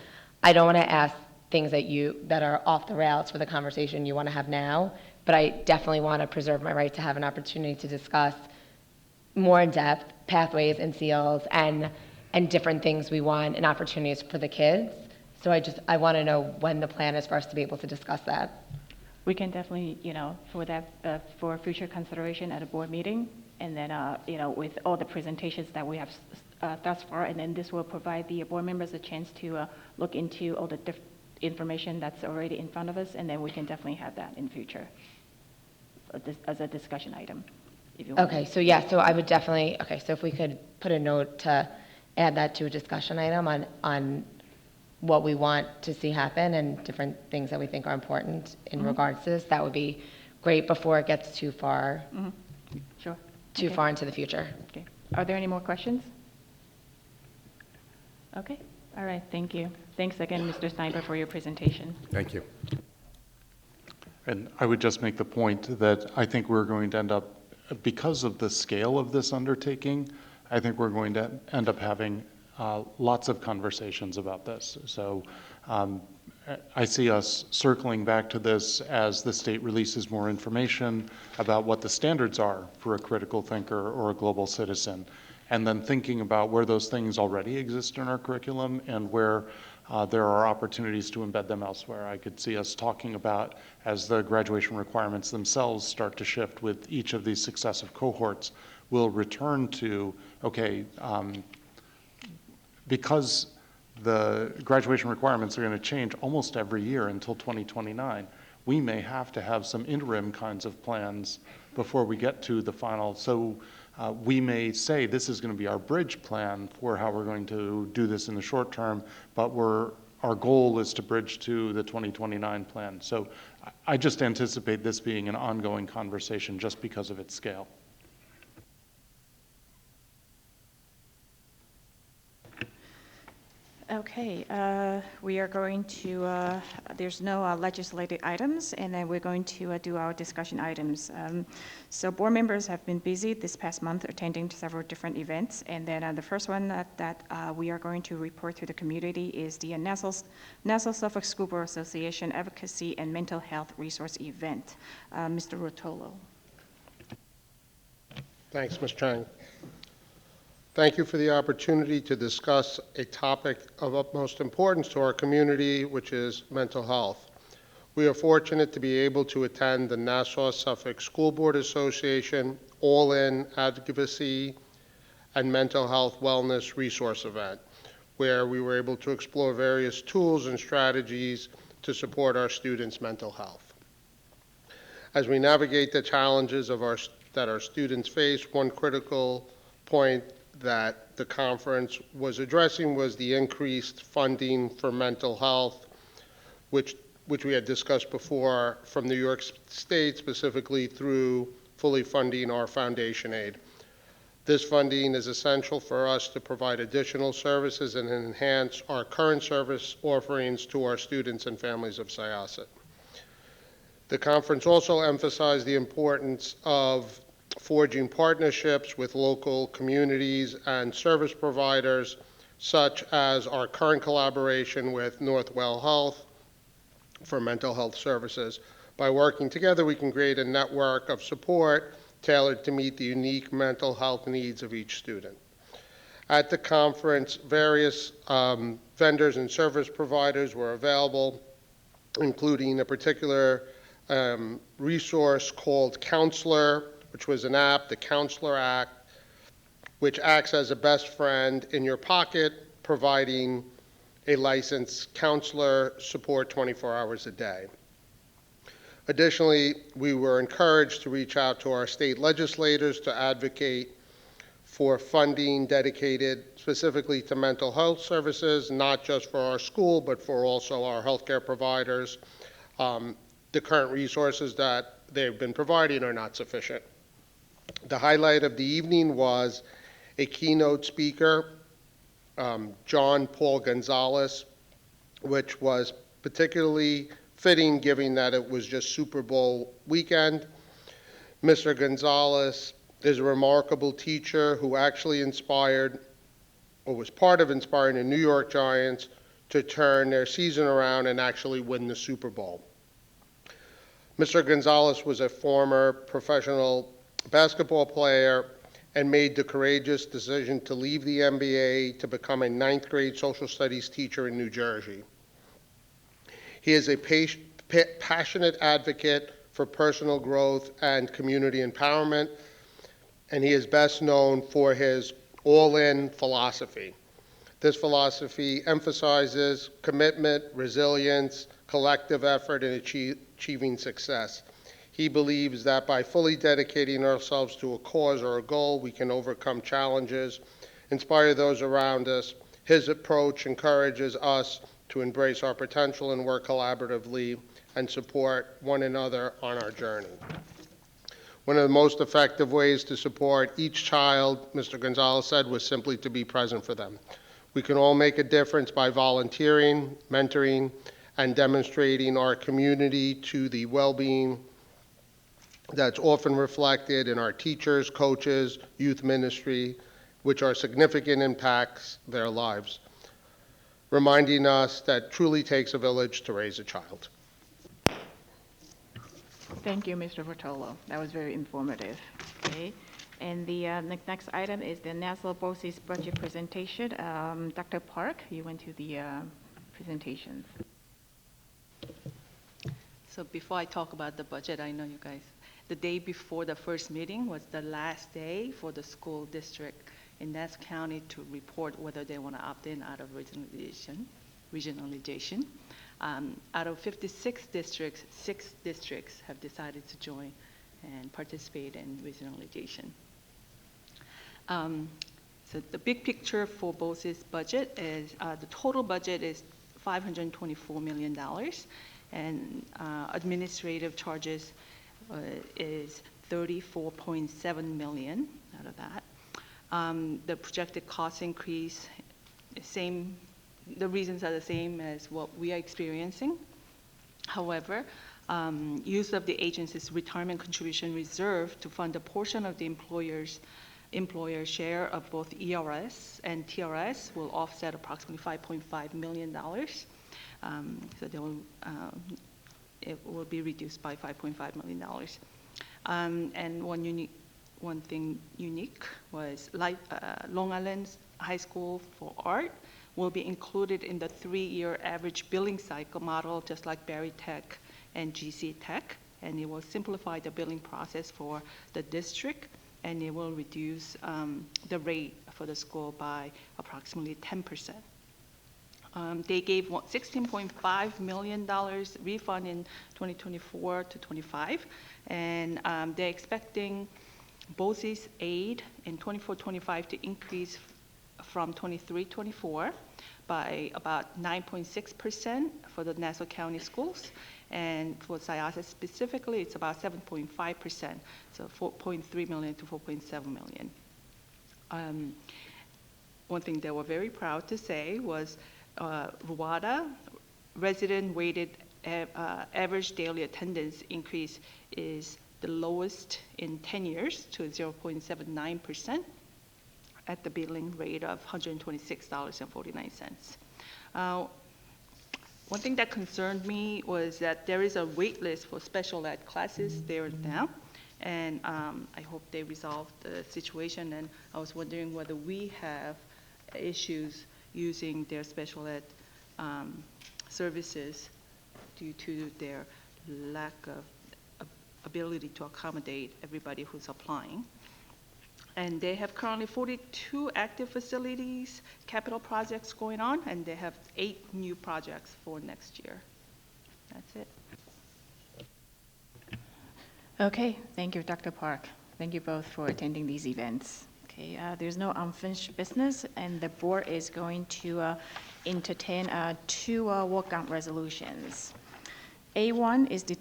I don't want to ask things that are off the rails for the conversation you want to have now, but I definitely want to preserve my right to have an opportunity to discuss more in depth pathways and seals and different things we want and opportunities for the kids. So I want to know when the plan is for us to be able to discuss that.
We can definitely, for that, for future consideration at a board meeting, and then, with all the presentations that we have thus far, and then this will provide the board members a chance to look into all the information that's already in front of us, and then we can definitely have that in future as a discussion item. If you want.
Okay, so yeah, so I would definitely, so if we could put a note to add that to a discussion item on what we want to see happen and different things that we think are important in regards to this, that would be great before it gets too far,
Sure.
too
Okay.
far into the future.
Okay. Are there any more questions? Okay, all right, thank you. Thanks again, Mr. Sniper, for your presentation.
Thank you.
And I would just make the point that I think we're going to end up, because of the scale of this undertaking, I think we're going to end up having lots of conversations about this. So I see us circling back to this as the state releases more information about what the standards are for a critical thinker or a global citizen, and then thinking about where those things already exist in our curriculum and where there are opportunities to embed them elsewhere. I could see us talking about, as the graduation requirements themselves start to shift with each of these successive cohorts, we'll return to, okay, because the graduation requirements are going to change almost every year until 2029, we may have to have some interim kinds of plans before we get to the final. So we may say this is going to be our bridge plan for how we're going to do this in the short term, but our goal is to bridge to the 2029 plan. So I just anticipate this being an ongoing conversation just because of its scale.
Okay, we are going to, there's no legislative items, and then we're going to do our discussion items. So board members have been busy this past month attending several different events, and then the first one that we are going to report to the community is the Nassau Suffolk School Board Association Advocacy and Mental Health Resource Event. Mr. Rotolo.
Thanks, Ms. Chang. Thank you for the opportunity to discuss a topic of utmost importance to our community, which is mental health. We are fortunate to be able to attend the Nassau Suffolk School Board Association All-In Advocacy and Mental Health Wellness Resource Event, where we were able to explore various tools and strategies to support our students' mental health. As we navigate the challenges that our students face, one critical point that the conference was addressing was the increased funding for mental health, which we had discussed before, from New York State, specifically through fully funding our foundation aid. This funding is essential for us to provide additional services and enhance our current service offerings to our students and families of Syosset. The conference also emphasized the importance of forging partnerships with local communities and service providers, such as our current collaboration with Northwell Health for mental health services. By working together, we can create a network of support tailored to meet the unique mental health needs of each student. At the conference, various vendors and service providers were available, including a particular resource called Counselor, which was an app, the Counselor Act, which acts as a best friend in your pocket, providing a licensed counselor support 24 hours a day. Additionally, we were encouraged to reach out to our state legislators to advocate for funding dedicated specifically to mental health services, not just for our school, but for also our healthcare providers. The current resources that they've been providing are not sufficient. The highlight of the evening was a keynote speaker, John Paul Gonzalez, which was particularly fitting given that it was just Super Bowl weekend. Mr. Gonzalez is a remarkable teacher who actually inspired, or was part of inspiring the New York Giants to turn their season around and actually win the Super Bowl. Mr. Gonzalez was a former professional basketball player and made the courageous decision to leave the NBA to become a 9th grade social studies teacher in New Jersey. He is a passionate advocate for personal growth and community empowerment, and he is best known for his all-in philosophy. This philosophy emphasizes commitment, resilience, collective effort in achieving success. He believes that by fully dedicating ourselves to a cause or a goal, we can overcome challenges, inspire those around us. His approach encourages us to embrace our potential and work collaboratively and support one another on our journey. One of the most effective ways to support each child, Mr. Gonzalez said, was simply to be present for them. We can all make a difference by volunteering, mentoring, and demonstrating our community to the well-being that's often reflected in our teachers, coaches, youth ministry, which are significant impacts their lives, reminding us that truly takes a village to raise a child.
Thank you, Mr. Rotolo. That was very informative. Okay. And the next item is the Nassau BOCES budget presentation. Dr. Park, you went to the presentations.
So before I talk about the budget, I know you guys, the day before the first meeting was the last day for the school district in Nassau County to report whether they want to opt in out of regionalization. Out of 56 districts, 6 districts have decided to join and participate in regionalization. So the big picture for BOCES budget is the total budget is $524 million, and administrative charges is $34.7 million out of that. The projected cost increase, the reasons are the same as what we are experiencing. However, use of the agency's retirement contribution reserve to fund a portion of the employer share of both ERS and TRS will offset approximately $5.5 million. So they will, it will be reduced by $5.5 million. And one thing unique was Long Island High School for Art will be included in the 3-year average billing cycle model, just like Barry Tech and GC Tech, and it will simplify the billing process for the district, and it will reduce the rate for the school by approximately 10%. They gave $16.5 million refund in 2024 to 25, and they're expecting BOCES aid in 24-25 to increase from 23-24 by about 9.6% for the Nassau County schools, and for Syosset specifically, it's about 7.5%, so 4.3 million to 4.7 million. One thing they were very proud to say was RWADA, resident weighted average daily attendance increase is the lowest in 10 years to 0.79% at the billing rate of $126.49. One thing that concerned me was that there is a wait list for special ed classes there now, and I hope they resolve the situation, and I was wondering whether we have issues using their special ed services due to their lack of ability to accommodate everybody who's applying. And they have currently 42 active facilities, capital projects going on, and they have 8 new projects for next year. That's it.
Okay, thank you, Dr. Park. Thank you both for attending these events. Okay, there's no unfinished business, and the board is going to entertain 2 walk-on resolutions. A1 is the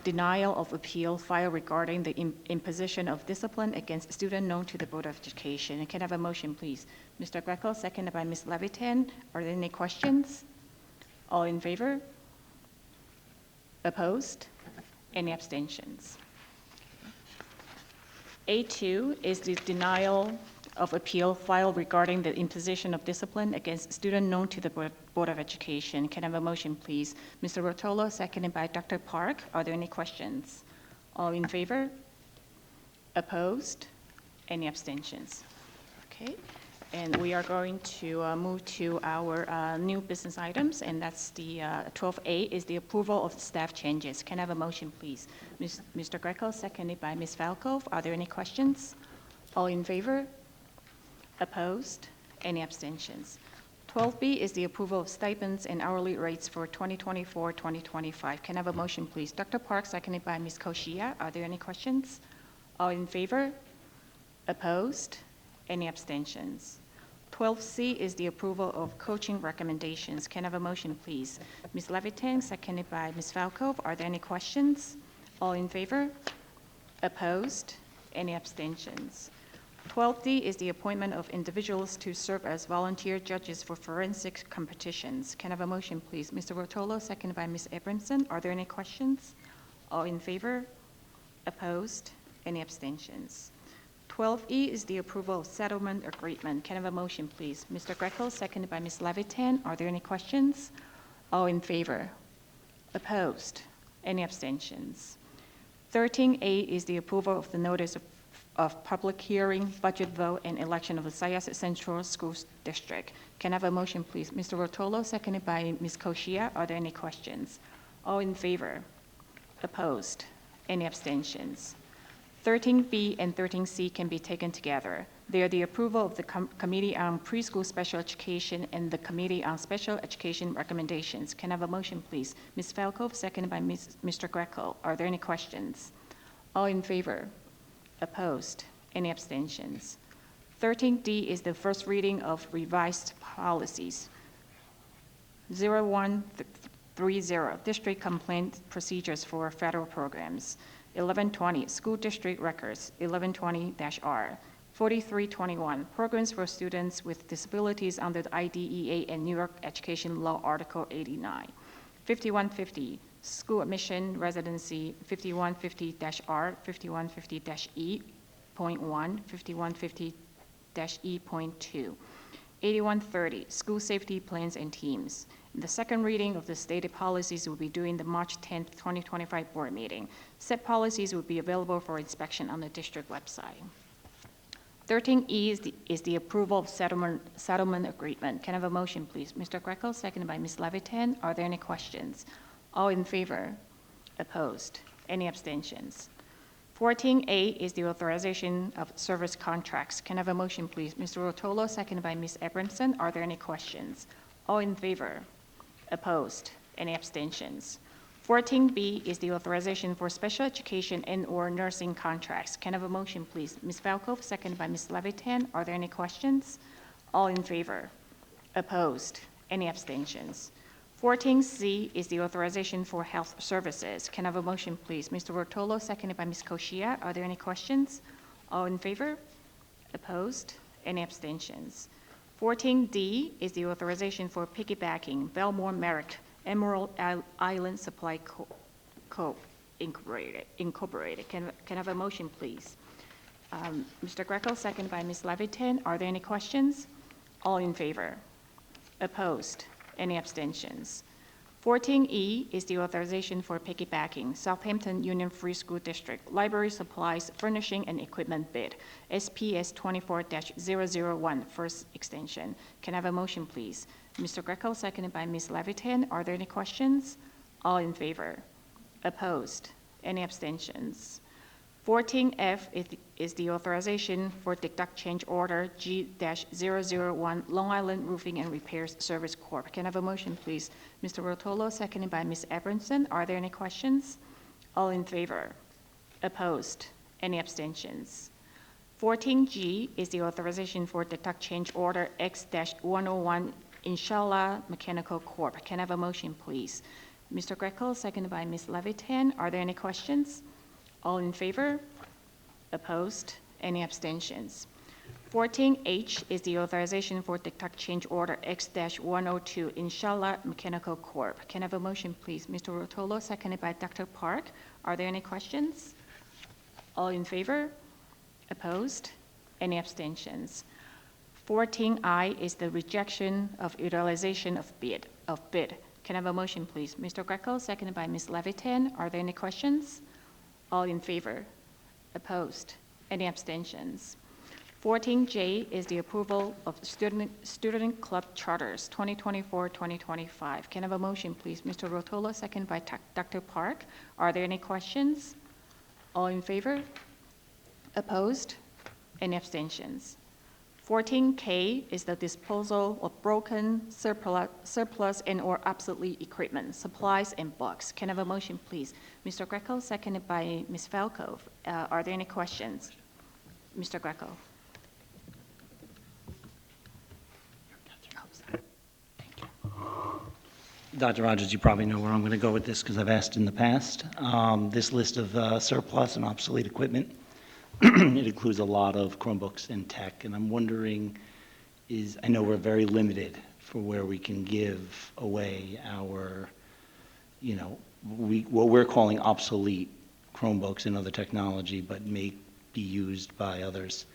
denial of appeal filed regarding the imposition of discipline against a student known to the Board of Education. Can I have a motion, please? Mr. Greco, seconded by Ms. Levitan. Are there any questions? All in favor? Opposed? Any abstentions? A2 is the denial of appeal filed regarding the imposition of discipline against a student known to the Board of Education. Can I have a motion, please? Mr. Rotolo, seconded by Dr. Park. Are there any questions? All in favor? Opposed? Any abstentions? Okay. And we are going to move to our new business items, and that's the 12A is the approval of staff changes. Can I have a motion, please? Mr. Greco, seconded by Ms. Falco. Are there any questions? All in favor? Opposed? Any abstentions? 12B is the approval of stipends and hourly rates for 2024-2025. Can I have a motion, please? Dr. Park, seconded by Ms. Koshia. Are there any questions? All in favor? Opposed? Any abstentions? 12C is the approval of coaching recommendations. Can I have a motion, please? Ms. Levitan, seconded by Ms. Falco. Are there any questions? All in favor? Opposed? Any abstentions? 12D is the appointment of individuals to serve as volunteer judges for forensic competitions. Can I have a motion, please? Mr. Rotolo, seconded by Ms. Abramson. Are there any questions? All in favor? Opposed? Any abstentions? 12E is the approval of settlement agreement. Can I have a motion, please? Mr. Greco, seconded by Ms. Levitan. Are there any questions? All in favor? Opposed? Any abstentions? 13A is the approval of the notice of public hearing, budget vote, and election of the Syosset Central School District. Can I have a motion, please? Mr. Rotolo, seconded by Ms. Koshia. Are there any questions? All in favor? Opposed? Any abstentions? 13B and 13C can be taken together. They are the approval of the Committee on Preschool Special Education and the Committee on Special Education Recommendations. Can I have a motion, please? Ms. Falco, seconded by Mr. Greco. Are there any questions? All in favor? Opposed? Any abstentions? 13D is the first reading of revised policies. 0130, district complaint procedures for federal programs. 1120, school district records. 1120-R. 4321, programs for students with disabilities under the IDEA and New York Education Law Article 89. 5150, school admission residency. 5150-R, 5150-E.1, 5150-E.2. 8130, school safety plans and teams. The second reading of the stated policies will be during the March 10th, 2025 board meeting. Said policies will be available for inspection on the district website. 13E is the approval of settlement agreement. Can I have a motion, please? Mr. Greco, seconded by Ms. Levitan. Are there any questions? All in favor? Opposed? Any abstentions? 14A is the authorization of service contracts. Can I have a motion, please? Mr. Rotolo, seconded by Ms. Abramson. Are there any questions? All in favor? Opposed? Any abstentions? 14B is the authorization for special education and/or nursing contracts. Can I have a motion, please? Ms. Falco, seconded by Ms. Levitan. Are there any questions? All in favor? Opposed? Any abstentions? 14C is the authorization for health services. Can I have a motion, please? Mr. Rotolo, seconded by Ms. Koshia. Are there any questions? All in favor? Opposed? Any abstentions? 14D is the authorization for piggybacking Belmore Merrick Emerald Island Supply Co. Incorporated. Can I have a motion, please? Mr. Greco, seconded by Ms. Levitan. Are there any questions? All in favor? Opposed? Any abstentions? 14E is the authorization for piggybacking Southampton Union Free School District Library Supplies Furnishing and Equipment Bid, SPS 24-001, first extension. Can I have a motion, please? Mr. Greco, seconded by Ms. Levitan. Are there any questions? All in favor? Opposed? Any abstentions? 14F is the authorization for deduct change order G-001 Long Island Roofing and Repairs Service Corp. Can I have a motion, please? Mr. Rotolo, seconded by Ms. Abramson. Are there any questions? All in favor? Opposed? Any abstentions? 14G is the authorization for deduct change order X-101 Inshallah Mechanical Corp. Can I have a motion, please? Mr. Greco, seconded by Ms. Levitan. Are there any questions? All in favor? Opposed? Any abstentions? 14H is the authorization for deduct change order X-102 Inshallah Mechanical Corp. Can I have a motion, please? Mr. Rotolo, seconded by Dr. Park. Are there any questions? All in favor? Opposed? Any abstentions? 14I is the rejection of utilization of bid. Can I have a motion, please? Mr. Greco, seconded by Ms. Levitan. Are there any questions? All in favor? Opposed? Any abstentions? 14J is the approval of student club charters 2024-2025. Can I have a motion, please? Mr. Rotolo, seconded by Dr. Park. Are there any questions? All in favor? Opposed? Any abstentions? 14K is the disposal of broken, surplus and/or obsolete equipment, supplies, and books. Can I have a motion, please? Mr. Greco, seconded by Ms. Falco. Are there any questions? Mr. Greco.
Dr. Rogers, you probably know where I'm going to go with this because I've asked in the past. This list of surplus and obsolete equipment it includes a lot of Chromebooks and tech, and I'm wondering, I know we're very limited for where we can give away our, what we're calling obsolete Chromebooks and other technology, but may be used by others.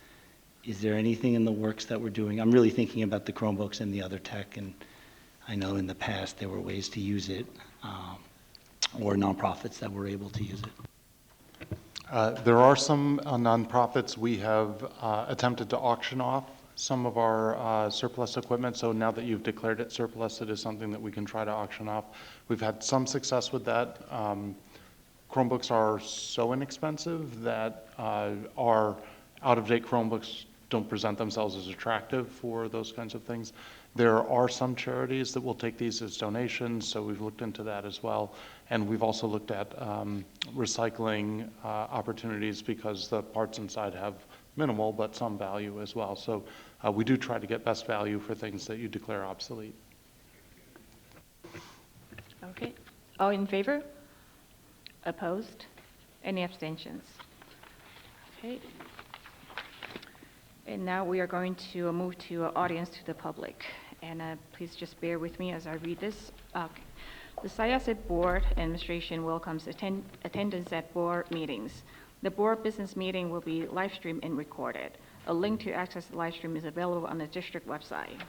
Is there anything in the works that we're doing? I'm really thinking about the Chromebooks and the other tech, and I know in the past there were ways to use it, or nonprofits that were able to use it.
There are some nonprofits. We have attempted to auction off some of our surplus equipment. So now that you've declared it surplus, it is something that we can try to auction off. We've had some success with that. Chromebooks are so inexpensive that our out-of-date Chromebooks don't present themselves as attractive for those kinds of things. There are some charities that will take these as donations, so we've looked into that as well. And we've also looked at recycling opportunities because the parts inside have minimal but some value as well. So we do try to get best value for things that you declare obsolete.
Okay. All in favor? Opposed? Any abstentions? Okay. And now we are going to move to audience to the public. And please just bear with me as I read this. The Syosset Board Administration welcomes attendance at board meetings. The board business meeting will be live streamed and recorded. A link to access the live stream is available on the district website.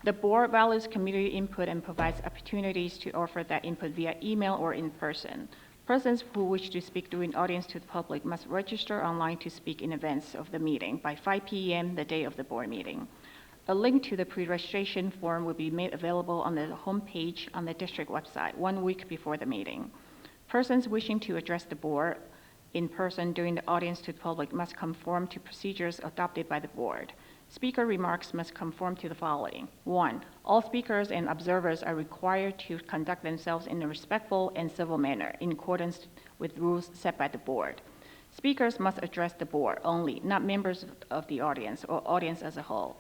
The board values community input and provides opportunities to offer that input via email or in person. Persons who wish to speak during audience to the public must register online to speak in advance of the meeting by 5 p.m. the day of the board meeting. A link to the pre-registration form will be made available on the homepage on the district website 1 week before the meeting. Persons wishing to address the board in person during the audience to the public must conform to procedures adopted by the board. Speaker remarks must conform to the following. 1, all speakers and observers are required to conduct themselves in a respectful and civil manner in accordance with rules set by the board. Speakers must address the board only, not members of the audience or audience as a whole.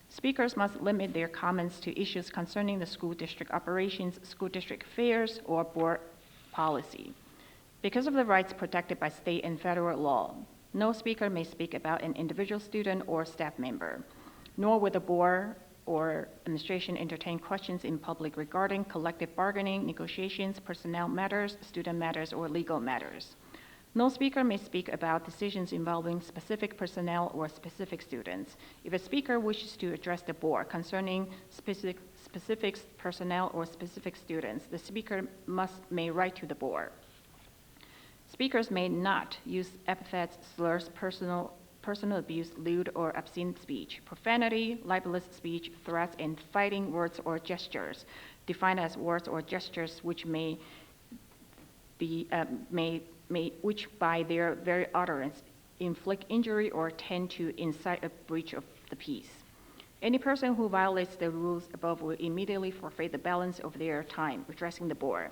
Speakers must limit their comments to issues concerning the school district operations, school district affairs, or board policy. Because of the rights protected by state and federal law, no speaker may speak about an individual student or staff member, nor will the board or administration entertain questions in public regarding collective bargaining, negotiations, personnel matters, student matters, or legal matters. No speaker may speak about decisions involving specific personnel or specific students. If a speaker wishes to address the board concerning specific personnel or specific students, the speaker may write to the board. Speakers may not use epithets, slurs, personal abuse, lewd or obscene speech, profanity, libelous speech, threats, and fighting words or gestures, defined as words or gestures which may which by their very utterance inflict injury or tend to incite a breach of the peace. Any person who violates the rules above will immediately forfeit the balance of their time addressing the board.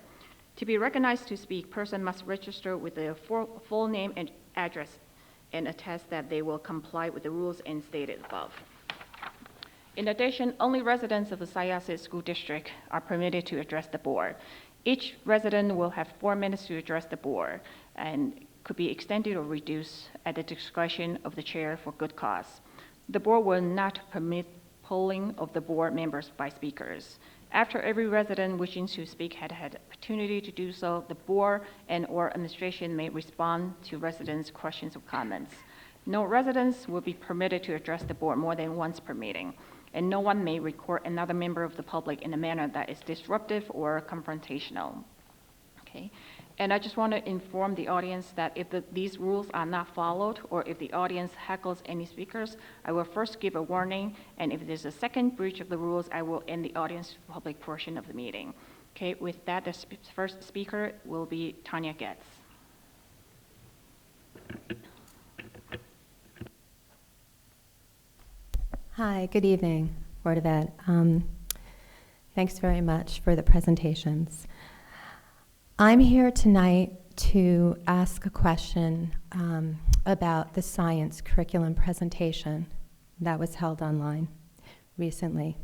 To be recognized to speak, person must register with their full name and address and attest that they will comply with the rules and stated above. In addition, only residents of the Syosset School District are permitted to address the board. Each resident will have 4 minutes to address the board and could be extended or reduced at the discretion of the chair for good cause. The board will not permit polling of the board members by speakers. After every resident wishing to speak had opportunity to do so, the board and/or administration may respond to residents' questions or comments. No residents will be permitted to address the board more than once per meeting, and no one may record another member of the public in a manner that is disruptive or confrontational. Okay? And I just want to inform the audience that if these rules are not followed, or if the audience heckles any speakers, I will first give a warning, and if there's a second breach of the rules, I will end the audience public portion of the meeting. Okay, with that, the first speaker will be Tanya Getz.
Hi, good evening, Board of Ed. Thanks very much for the presentations. I'm here tonight to ask a question about the science curriculum presentation that was held online recently.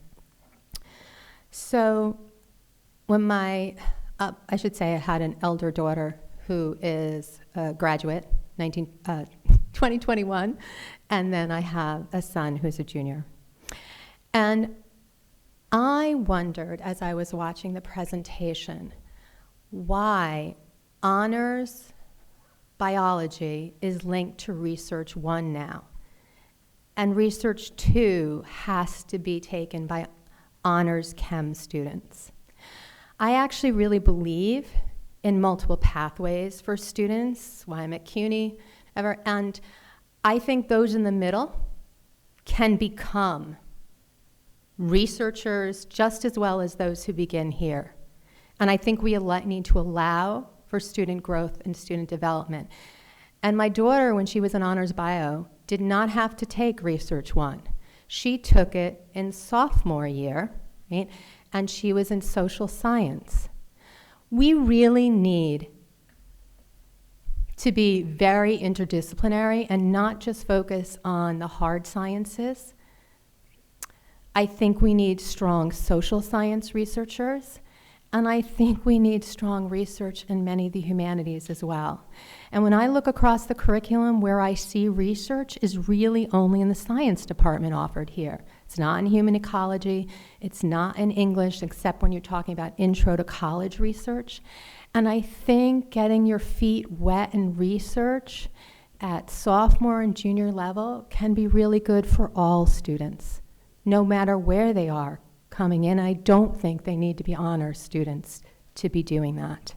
So when I should say I had an elder daughter who is a graduate 2021, and then I have a son who's a junior. And I wondered, as I was watching the presentation, why honors biology is linked to Research 1 now, and Research 2 has to be taken by honors chem students. I actually really believe in multiple pathways for students, why I'm at CUNY, and I think those in the middle can become researchers just as well as those who begin here. And I think we need to allow for student growth and student development. And my daughter, when she was in Honors Bio, did not have to take Research 1. She took it in sophomore year, right? And she was in social science. We really need to be very interdisciplinary and not just focus on the hard sciences. I think we need strong social science researchers, and I think we need strong research in many of the humanities as well. And when I look across the curriculum, where I see research is really only in the science department offered here. It's not in human ecology, it's not in English, except when you're talking about intro to college research. And I think getting your feet wet in research at sophomore and junior level can be really good for all students, no matter where they are coming in. I don't think they need to be honors students to be doing that.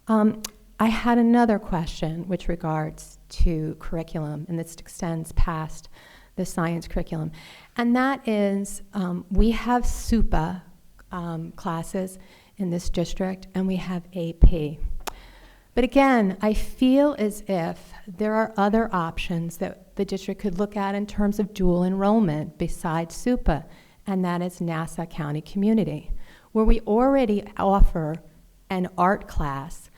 I had another question which regards to curriculum, and this extends past the science curriculum. And that is, we have SUPA classes in this district, and we have AP. But again, I feel as if there are other options that the district could look at in terms of dual enrollment besides SUPA, and that is Nassau County Community, where we already offer an art class,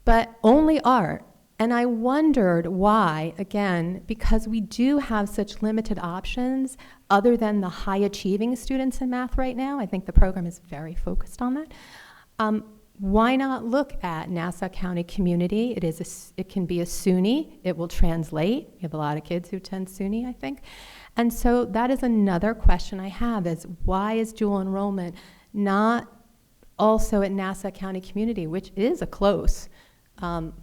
but only art. And I wondered why, again, because we do have such limited options other than the high achieving students in math right now. I think the program is very focused on that. Why not look at Nassau County Community? It can be a SUNY. It will translate. You have a lot of kids who attend SUNY, I think. And so that is another question I have, is why is dual enrollment not also at Nassau County Community, which is a close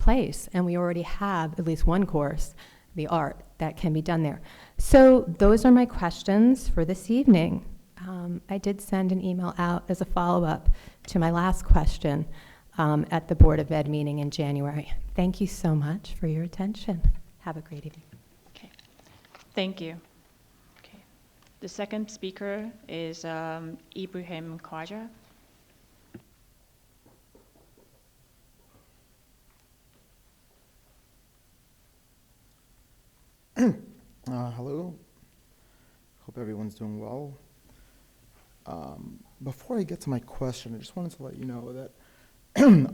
place, and we already have at least one course, the art, that can be done there. So those are my questions for this evening. I did send an email out as a follow-up to my last question at the Board of Ed meeting in January. Thank you so much for your attention. Have a great evening.
Okay. Thank you. Okay. The second speaker is Ibrahim Khwaja.
Hello. Hope everyone's doing well. Before I get to my question, I just wanted to let you know that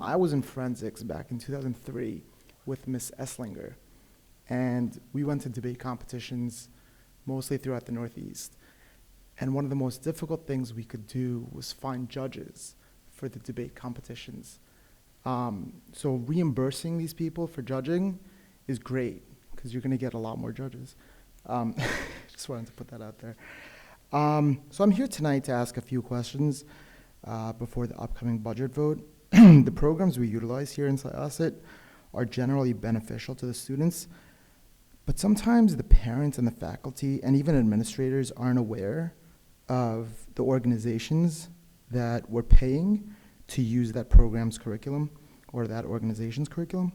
I was in forensics back in 2003 with Miss Esslinger, and we went to debate competitions mostly throughout the Northeast. And one of the most difficult things we could do was find judges for the debate competitions. So reimbursing these people for judging is great, because you're going to get a lot more judges. Just wanted to put that out there. So I'm here tonight to ask a few questions before the upcoming budget vote. The programs we utilize here in Syosset are generally beneficial to the students, but sometimes the parents and the faculty and even administrators aren't aware of the organizations that we're paying to use that program's curriculum or that organization's curriculum.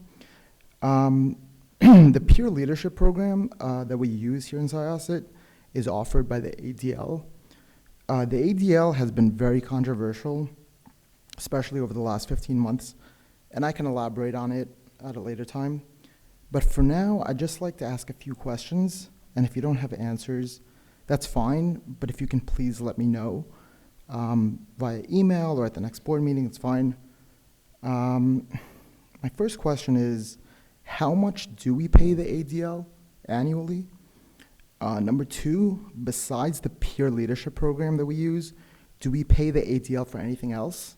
The peer leadership program that we use here in Syosset is offered by the ADL. The ADL has been very controversial, especially over the last 15 months, and I can elaborate on it at a later time. But for now, I'd just like to ask a few questions, and if you don't have answers, that's fine, but if you can please let me know via email or at the next board meeting, it's fine. My first question is, how much do we pay the ADL annually? Number two, besides the peer leadership program that we use, do we pay the ADL for anything else?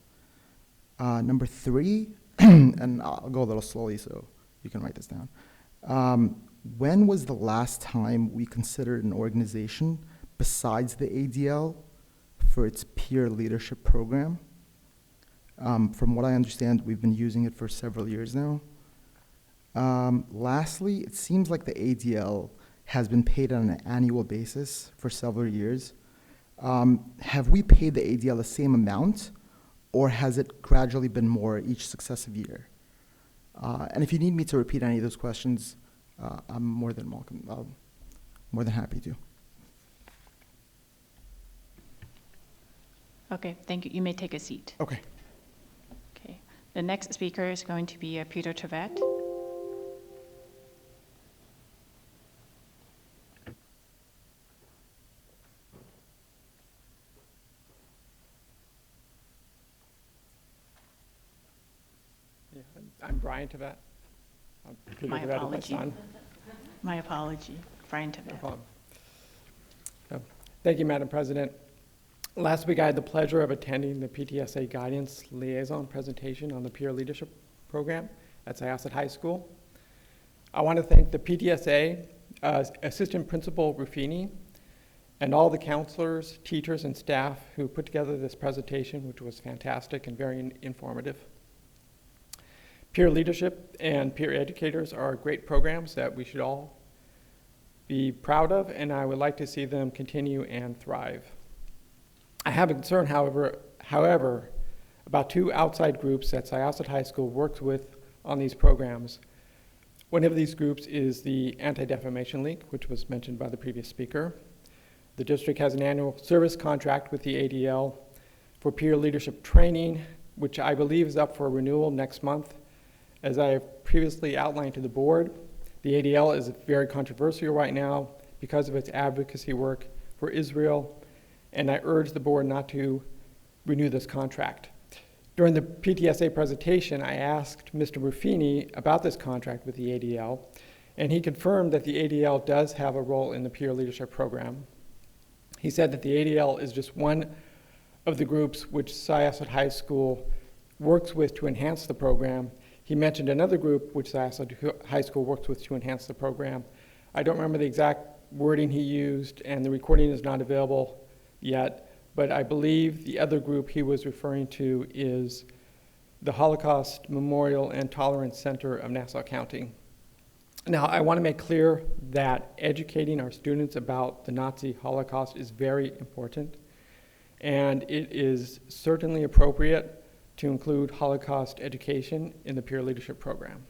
Number three, and I'll go a little slowly so you can write this down. When was the last time we considered an organization besides the ADL for its peer leadership program? From what I understand, we've been using it for several years now. Lastly, it seems like the ADL has been paid on an annual basis for several years. Have we paid the ADL the same amount, or has it gradually been more each successive year? And if you need me to repeat any of those questions, I'm more than welcome, more than happy to.
Okay, thank you. You may take a seat.
Okay.
Okay. The next speaker is going to be Peter Trevette.
I'm Brian Tevette. Peter
My
Tevette is
apology.
son.
My apology, Brian
No
Tevette.
problem. Thank you, Madam President. Last week, I had the pleasure of attending the PTSA Guidance Liaison presentation on the Peer Leadership Program at Syosset High School. I want to thank the PTSA, Assistant Principal Ruffini, and all the counselors, teachers, and staff who put together this presentation, which was fantastic and very informative. Peer leadership and peer educators are great programs that we should all be proud of, and I would like to see them continue and thrive. I have a concern, however, about two outside groups that Syosset High School works with on these programs. One of these groups is the Anti-Defamation League, which was mentioned by the previous speaker. The district has an annual service contract with the ADL for peer leadership training, which I believe is up for renewal next month. As I have previously outlined to the board, the ADL is very controversial right now because of its advocacy work for Israel, and I urge the board not to renew this contract. During the PTSA presentation, I asked Mr. Ruffini about this contract with the ADL, and he confirmed that the ADL does have a role in the peer leadership program. He said that the ADL is just one of the groups which Syosset High School works with to enhance the program. He mentioned another group which Syosset High School works with to enhance the program. I don't remember the exact wording he used, and the recording is not available yet, but I believe the other group he was referring to is the Holocaust Memorial and Tolerance Center of Nassau County. Now, I want to make clear that educating our students about the Nazi Holocaust is very important, and it is certainly appropriate to include Holocaust education in the peer leadership program.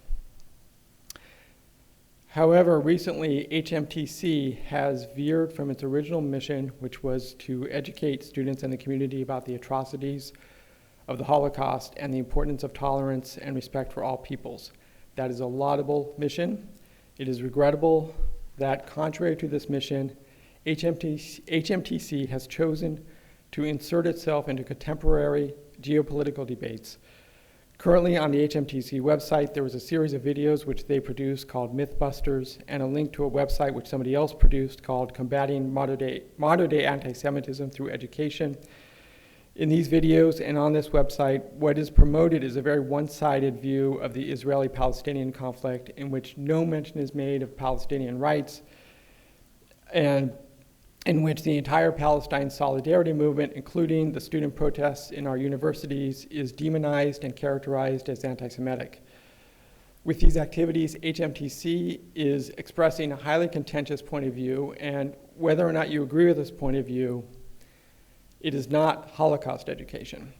However, recently, HMTC has veered from its original mission, which was to educate students and the community about the atrocities of the Holocaust and the importance of tolerance and respect for all peoples. That is a laudable mission. It is regrettable that, contrary to this mission, HMTC has chosen to insert itself into contemporary geopolitical debates. Currently on the HMTC website, there was a series of videos which they produced called Mythbusters, and a link to a website which somebody else produced called Combating Modern-Day Anti-Semitism Through Education. In these videos and on this website, what is promoted is a very one-sided view of the Israeli-Palestinian conflict in which no mention is made of Palestinian rights, and in which the entire Palestine solidarity movement, including the student protests in our universities, is demonized and characterized as anti-Semitic. With these activities, HMTC is expressing a highly contentious point of view, and whether or not you agree with this point of view, it is not Holocaust education.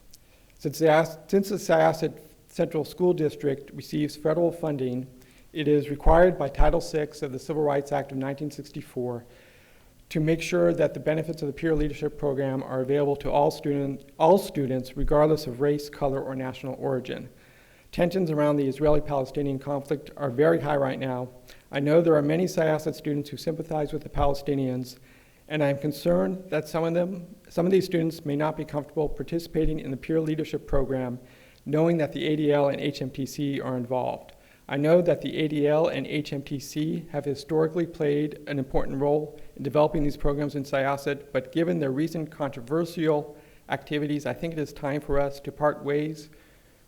Since the Syosset Central School District receives federal funding, it is required by Title VI of the Civil Rights Act of 1964 to make sure that the benefits of the peer leadership program are available to all students regardless of race, color, or national origin. Tensions around the Israeli-Palestinian conflict are very high right now. I know there are many Syosset students who sympathize with the Palestinians, and I'm concerned that some of these students may not be comfortable participating in the peer leadership program, knowing that the ADL and HMTC are involved. I know that the ADL and HMTC have historically played an important role in developing these programs in Syosset, but given their recent controversial activities, I think it is time for us to part ways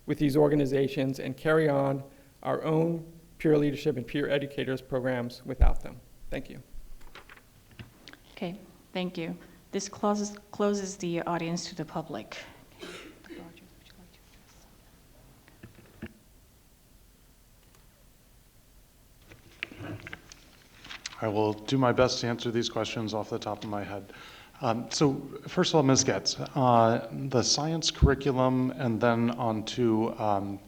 with these organizations and carry on our own peer leadership and peer educators programs without them. Thank you.
Okay, thank you. This closes the audience to the public.
I will do my best to answer these questions off the top of my head. So first of all, Ms. Getz, the science curriculum and then on to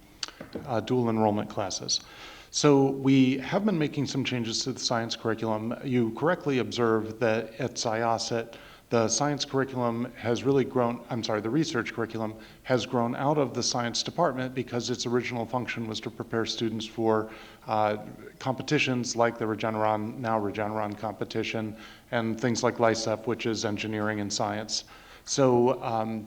dual enrollment classes. So we have been making some changes to the science curriculum. You correctly observed that at Syosset, the science curriculum has really grown, the research curriculum has grown out of the science department because its original function was to prepare students for competitions like the Regeneron competition, and things like LICEP, which is engineering and science. So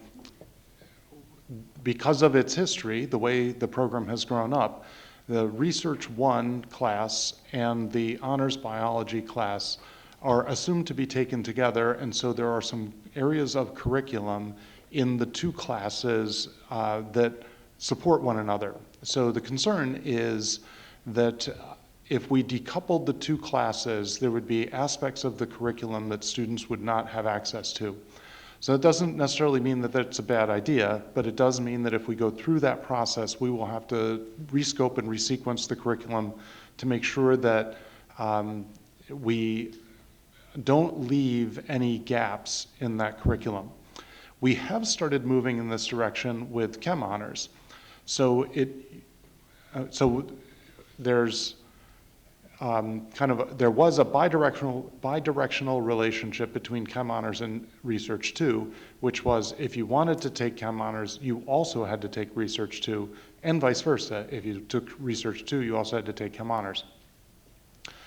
because of its history, the way the program has grown up, the Research 1 class and the Honors Biology class are assumed to be taken together, and so there are some areas of curriculum in the two classes that support one another. So the concern is that if we decoupled the two classes, there would be aspects of the curriculum that students would not have access to. So it doesn't necessarily mean that that's a bad idea, but it does mean that if we go through that process, we will have to rescope and resequence the curriculum to make sure that we don't leave any gaps in that curriculum. We have started moving in this direction with Chem Honors. So there's there was a bidirectional relationship between Chem Honors and Research 2, which was if you wanted to take Chem Honors, you also had to take Research 2, and vice versa. If you took Research 2, you also had to take Chem Honors.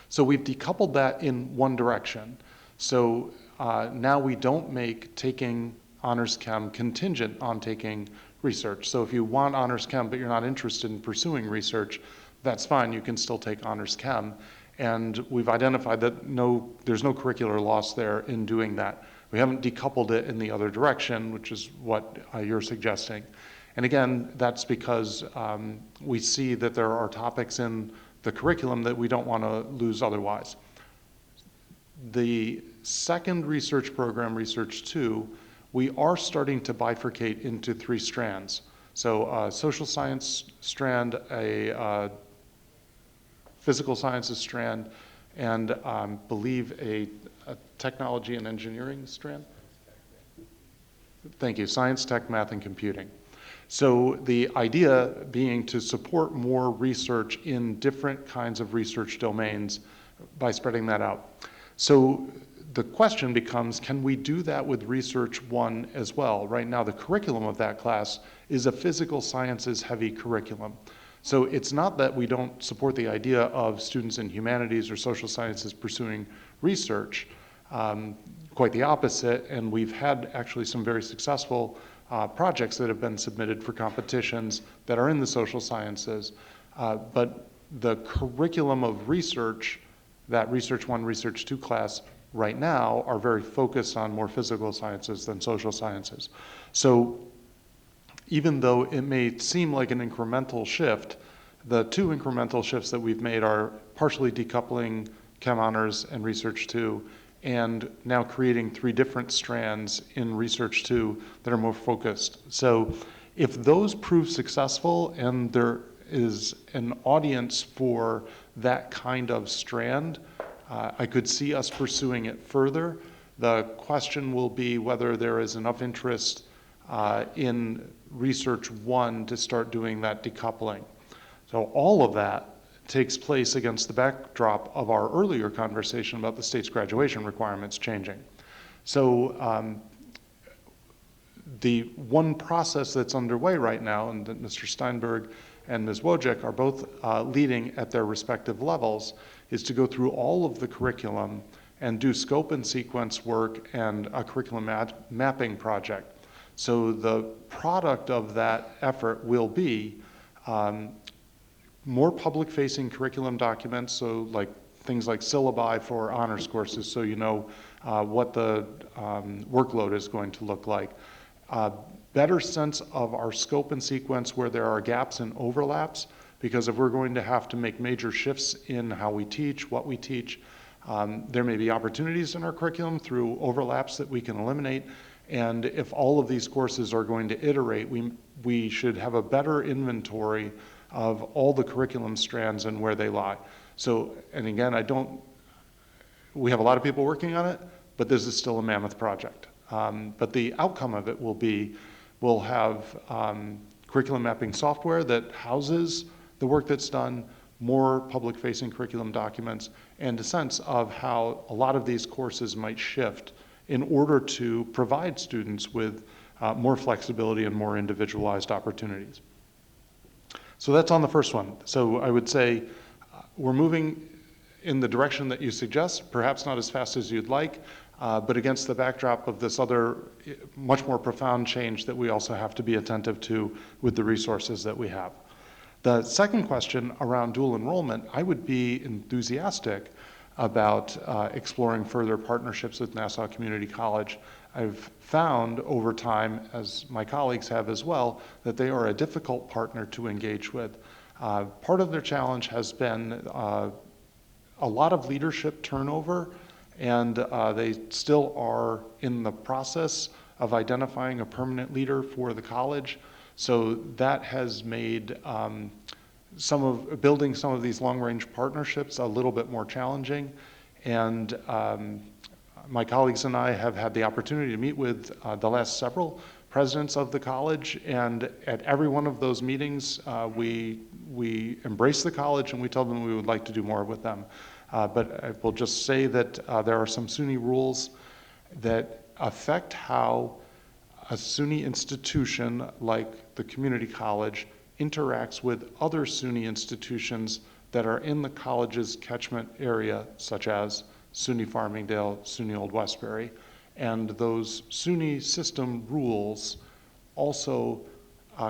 So we've decoupled that in one direction. So now we don't make taking Honors Chem contingent on taking research. So if you want Honors Chem, but you're not interested in pursuing research, that's fine, you can still take Honors Chem. And we've identified that there's no curricular loss there in doing that. We haven't decoupled it in the other direction, which is what you're suggesting. And again, that's because we see that there are topics in the curriculum that we don't want to lose otherwise. The second research program, Research 2, we are starting to bifurcate into 3 strands. So a social science strand, a physical sciences strand, and believe a technology and engineering strand. Thank you, science, tech, math, and computing. So the idea being to support more research in different kinds of research domains by spreading that out. So the question becomes, can we do that with Research 1 as well? Right now, the curriculum of that class is a physical sciences heavy curriculum. So it's not that we don't support the idea of students in humanities or social sciences pursuing research, quite the opposite, and we've had actually some very successful projects that have been submitted for competitions that are in the social sciences. But the curriculum of research, that Research 1, Research 2 class right now are very focused on more physical sciences than social sciences. So even though it may seem like an incremental shift, the 2 incremental shifts that we've made are partially decoupling Chem Honors and Research 2, and now creating 3 different strands in Research 2 that are more focused. So if those prove successful and there is an audience for that kind of strand, I could see us pursuing it further. The question will be whether there is enough interest in Research 1 to start doing that decoupling. So all of that takes place against the backdrop of our earlier conversation about the state's graduation requirements changing. So the one process that's underway right now, and that Mr. Steinberg and Ms. Wojcik are both leading at their respective levels, is to go through all of the curriculum and do scope and sequence work and a curriculum mapping project. So the product of that effort will be more public-facing curriculum documents, so like things like syllabi for honors courses, so you know what the workload is going to look like. Better sense of our scope and sequence where there are gaps and overlaps, Because if we're going to have to make major shifts in how we teach, what we teach, there may be opportunities in our curriculum through overlaps that we can eliminate. And if all of these courses are going to iterate, we should have a better inventory of all the curriculum strands and where they lie. So, and again, we have a lot of people working on it, but this is still a mammoth project. But the outcome of it will be, we'll have curriculum mapping software that houses the work that's done, more public-facing curriculum documents, and a sense of how a lot of these courses might shift in order to provide students with more flexibility and more individualized opportunities. So that's on the first one. So I would say we're moving in the direction that you suggest, perhaps not as fast as you'd like, but against the backdrop of this other much more profound change that we also have to be attentive to with the resources that we have. The second question around dual enrollment, I would be enthusiastic about exploring further partnerships with Nassau Community College. I've found over time, as my colleagues have as well, that they are a difficult partner to engage with. Part of their challenge has been a lot of leadership turnover, and they still are in the process of identifying a permanent leader for the college. So that has made building some of these long-range partnerships a little bit more challenging. And my colleagues and I have had the opportunity to meet with the last several presidents of the college, and at every one of those meetings, we embrace the college and we tell them we would like to do more with them. But I will just say that there are some SUNY rules that affect how a SUNY institution like the community college interacts with other SUNY institutions that are in the college's catchment area, such as SUNY Farmingdale, SUNY Old Westbury. And those SUNY system rules also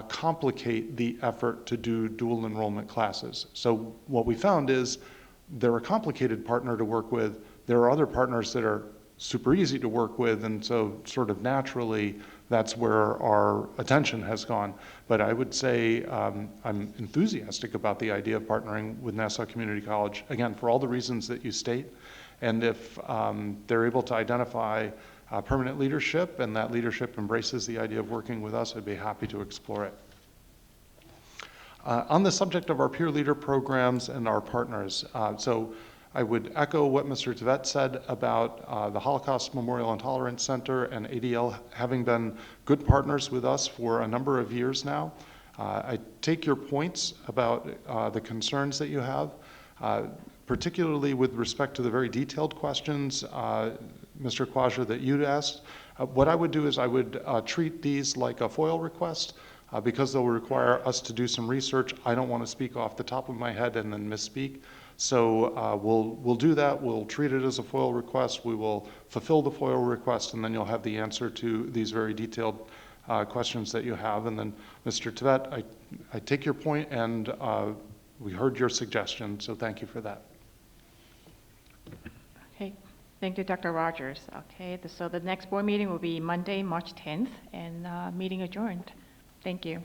complicate the effort to do dual enrollment classes. So what we found is they're a complicated partner to work with. There are other partners that are super easy to work with, and so sort of naturally that's where our attention has gone. But I would say I'm enthusiastic about the idea of partnering with Nassau Community College, again, for all the reasons that you state. And if they're able to identify permanent leadership and that leadership embraces the idea of working with us, I'd be happy to explore it. On the subject of our peer leader programs and our partners, so I would echo what Mr. Tvet said about the Holocaust Memorial and Tolerance Center and ADL having been good partners with us for a number of years now. I take your points about the concerns that you have, particularly with respect to the very detailed questions, Mr. Quasha, that you'd asked. What I would do is I would treat these like a FOIL request. Because they'll require us to do some research, I don't want to speak off the top of my head and then misspeak. So we'll do that. We'll treat it as a FOIL request. We will fulfill the FOIL request, and then you'll have the answer to these very detailed questions that you have. And then, Mr. Tvet, I take your point, and we heard your suggestion, so thank you for that.
Okay, thank you, Dr. Rogers. Okay, so the next board meeting will be Monday, March 10th, and meeting adjourned. Thank you.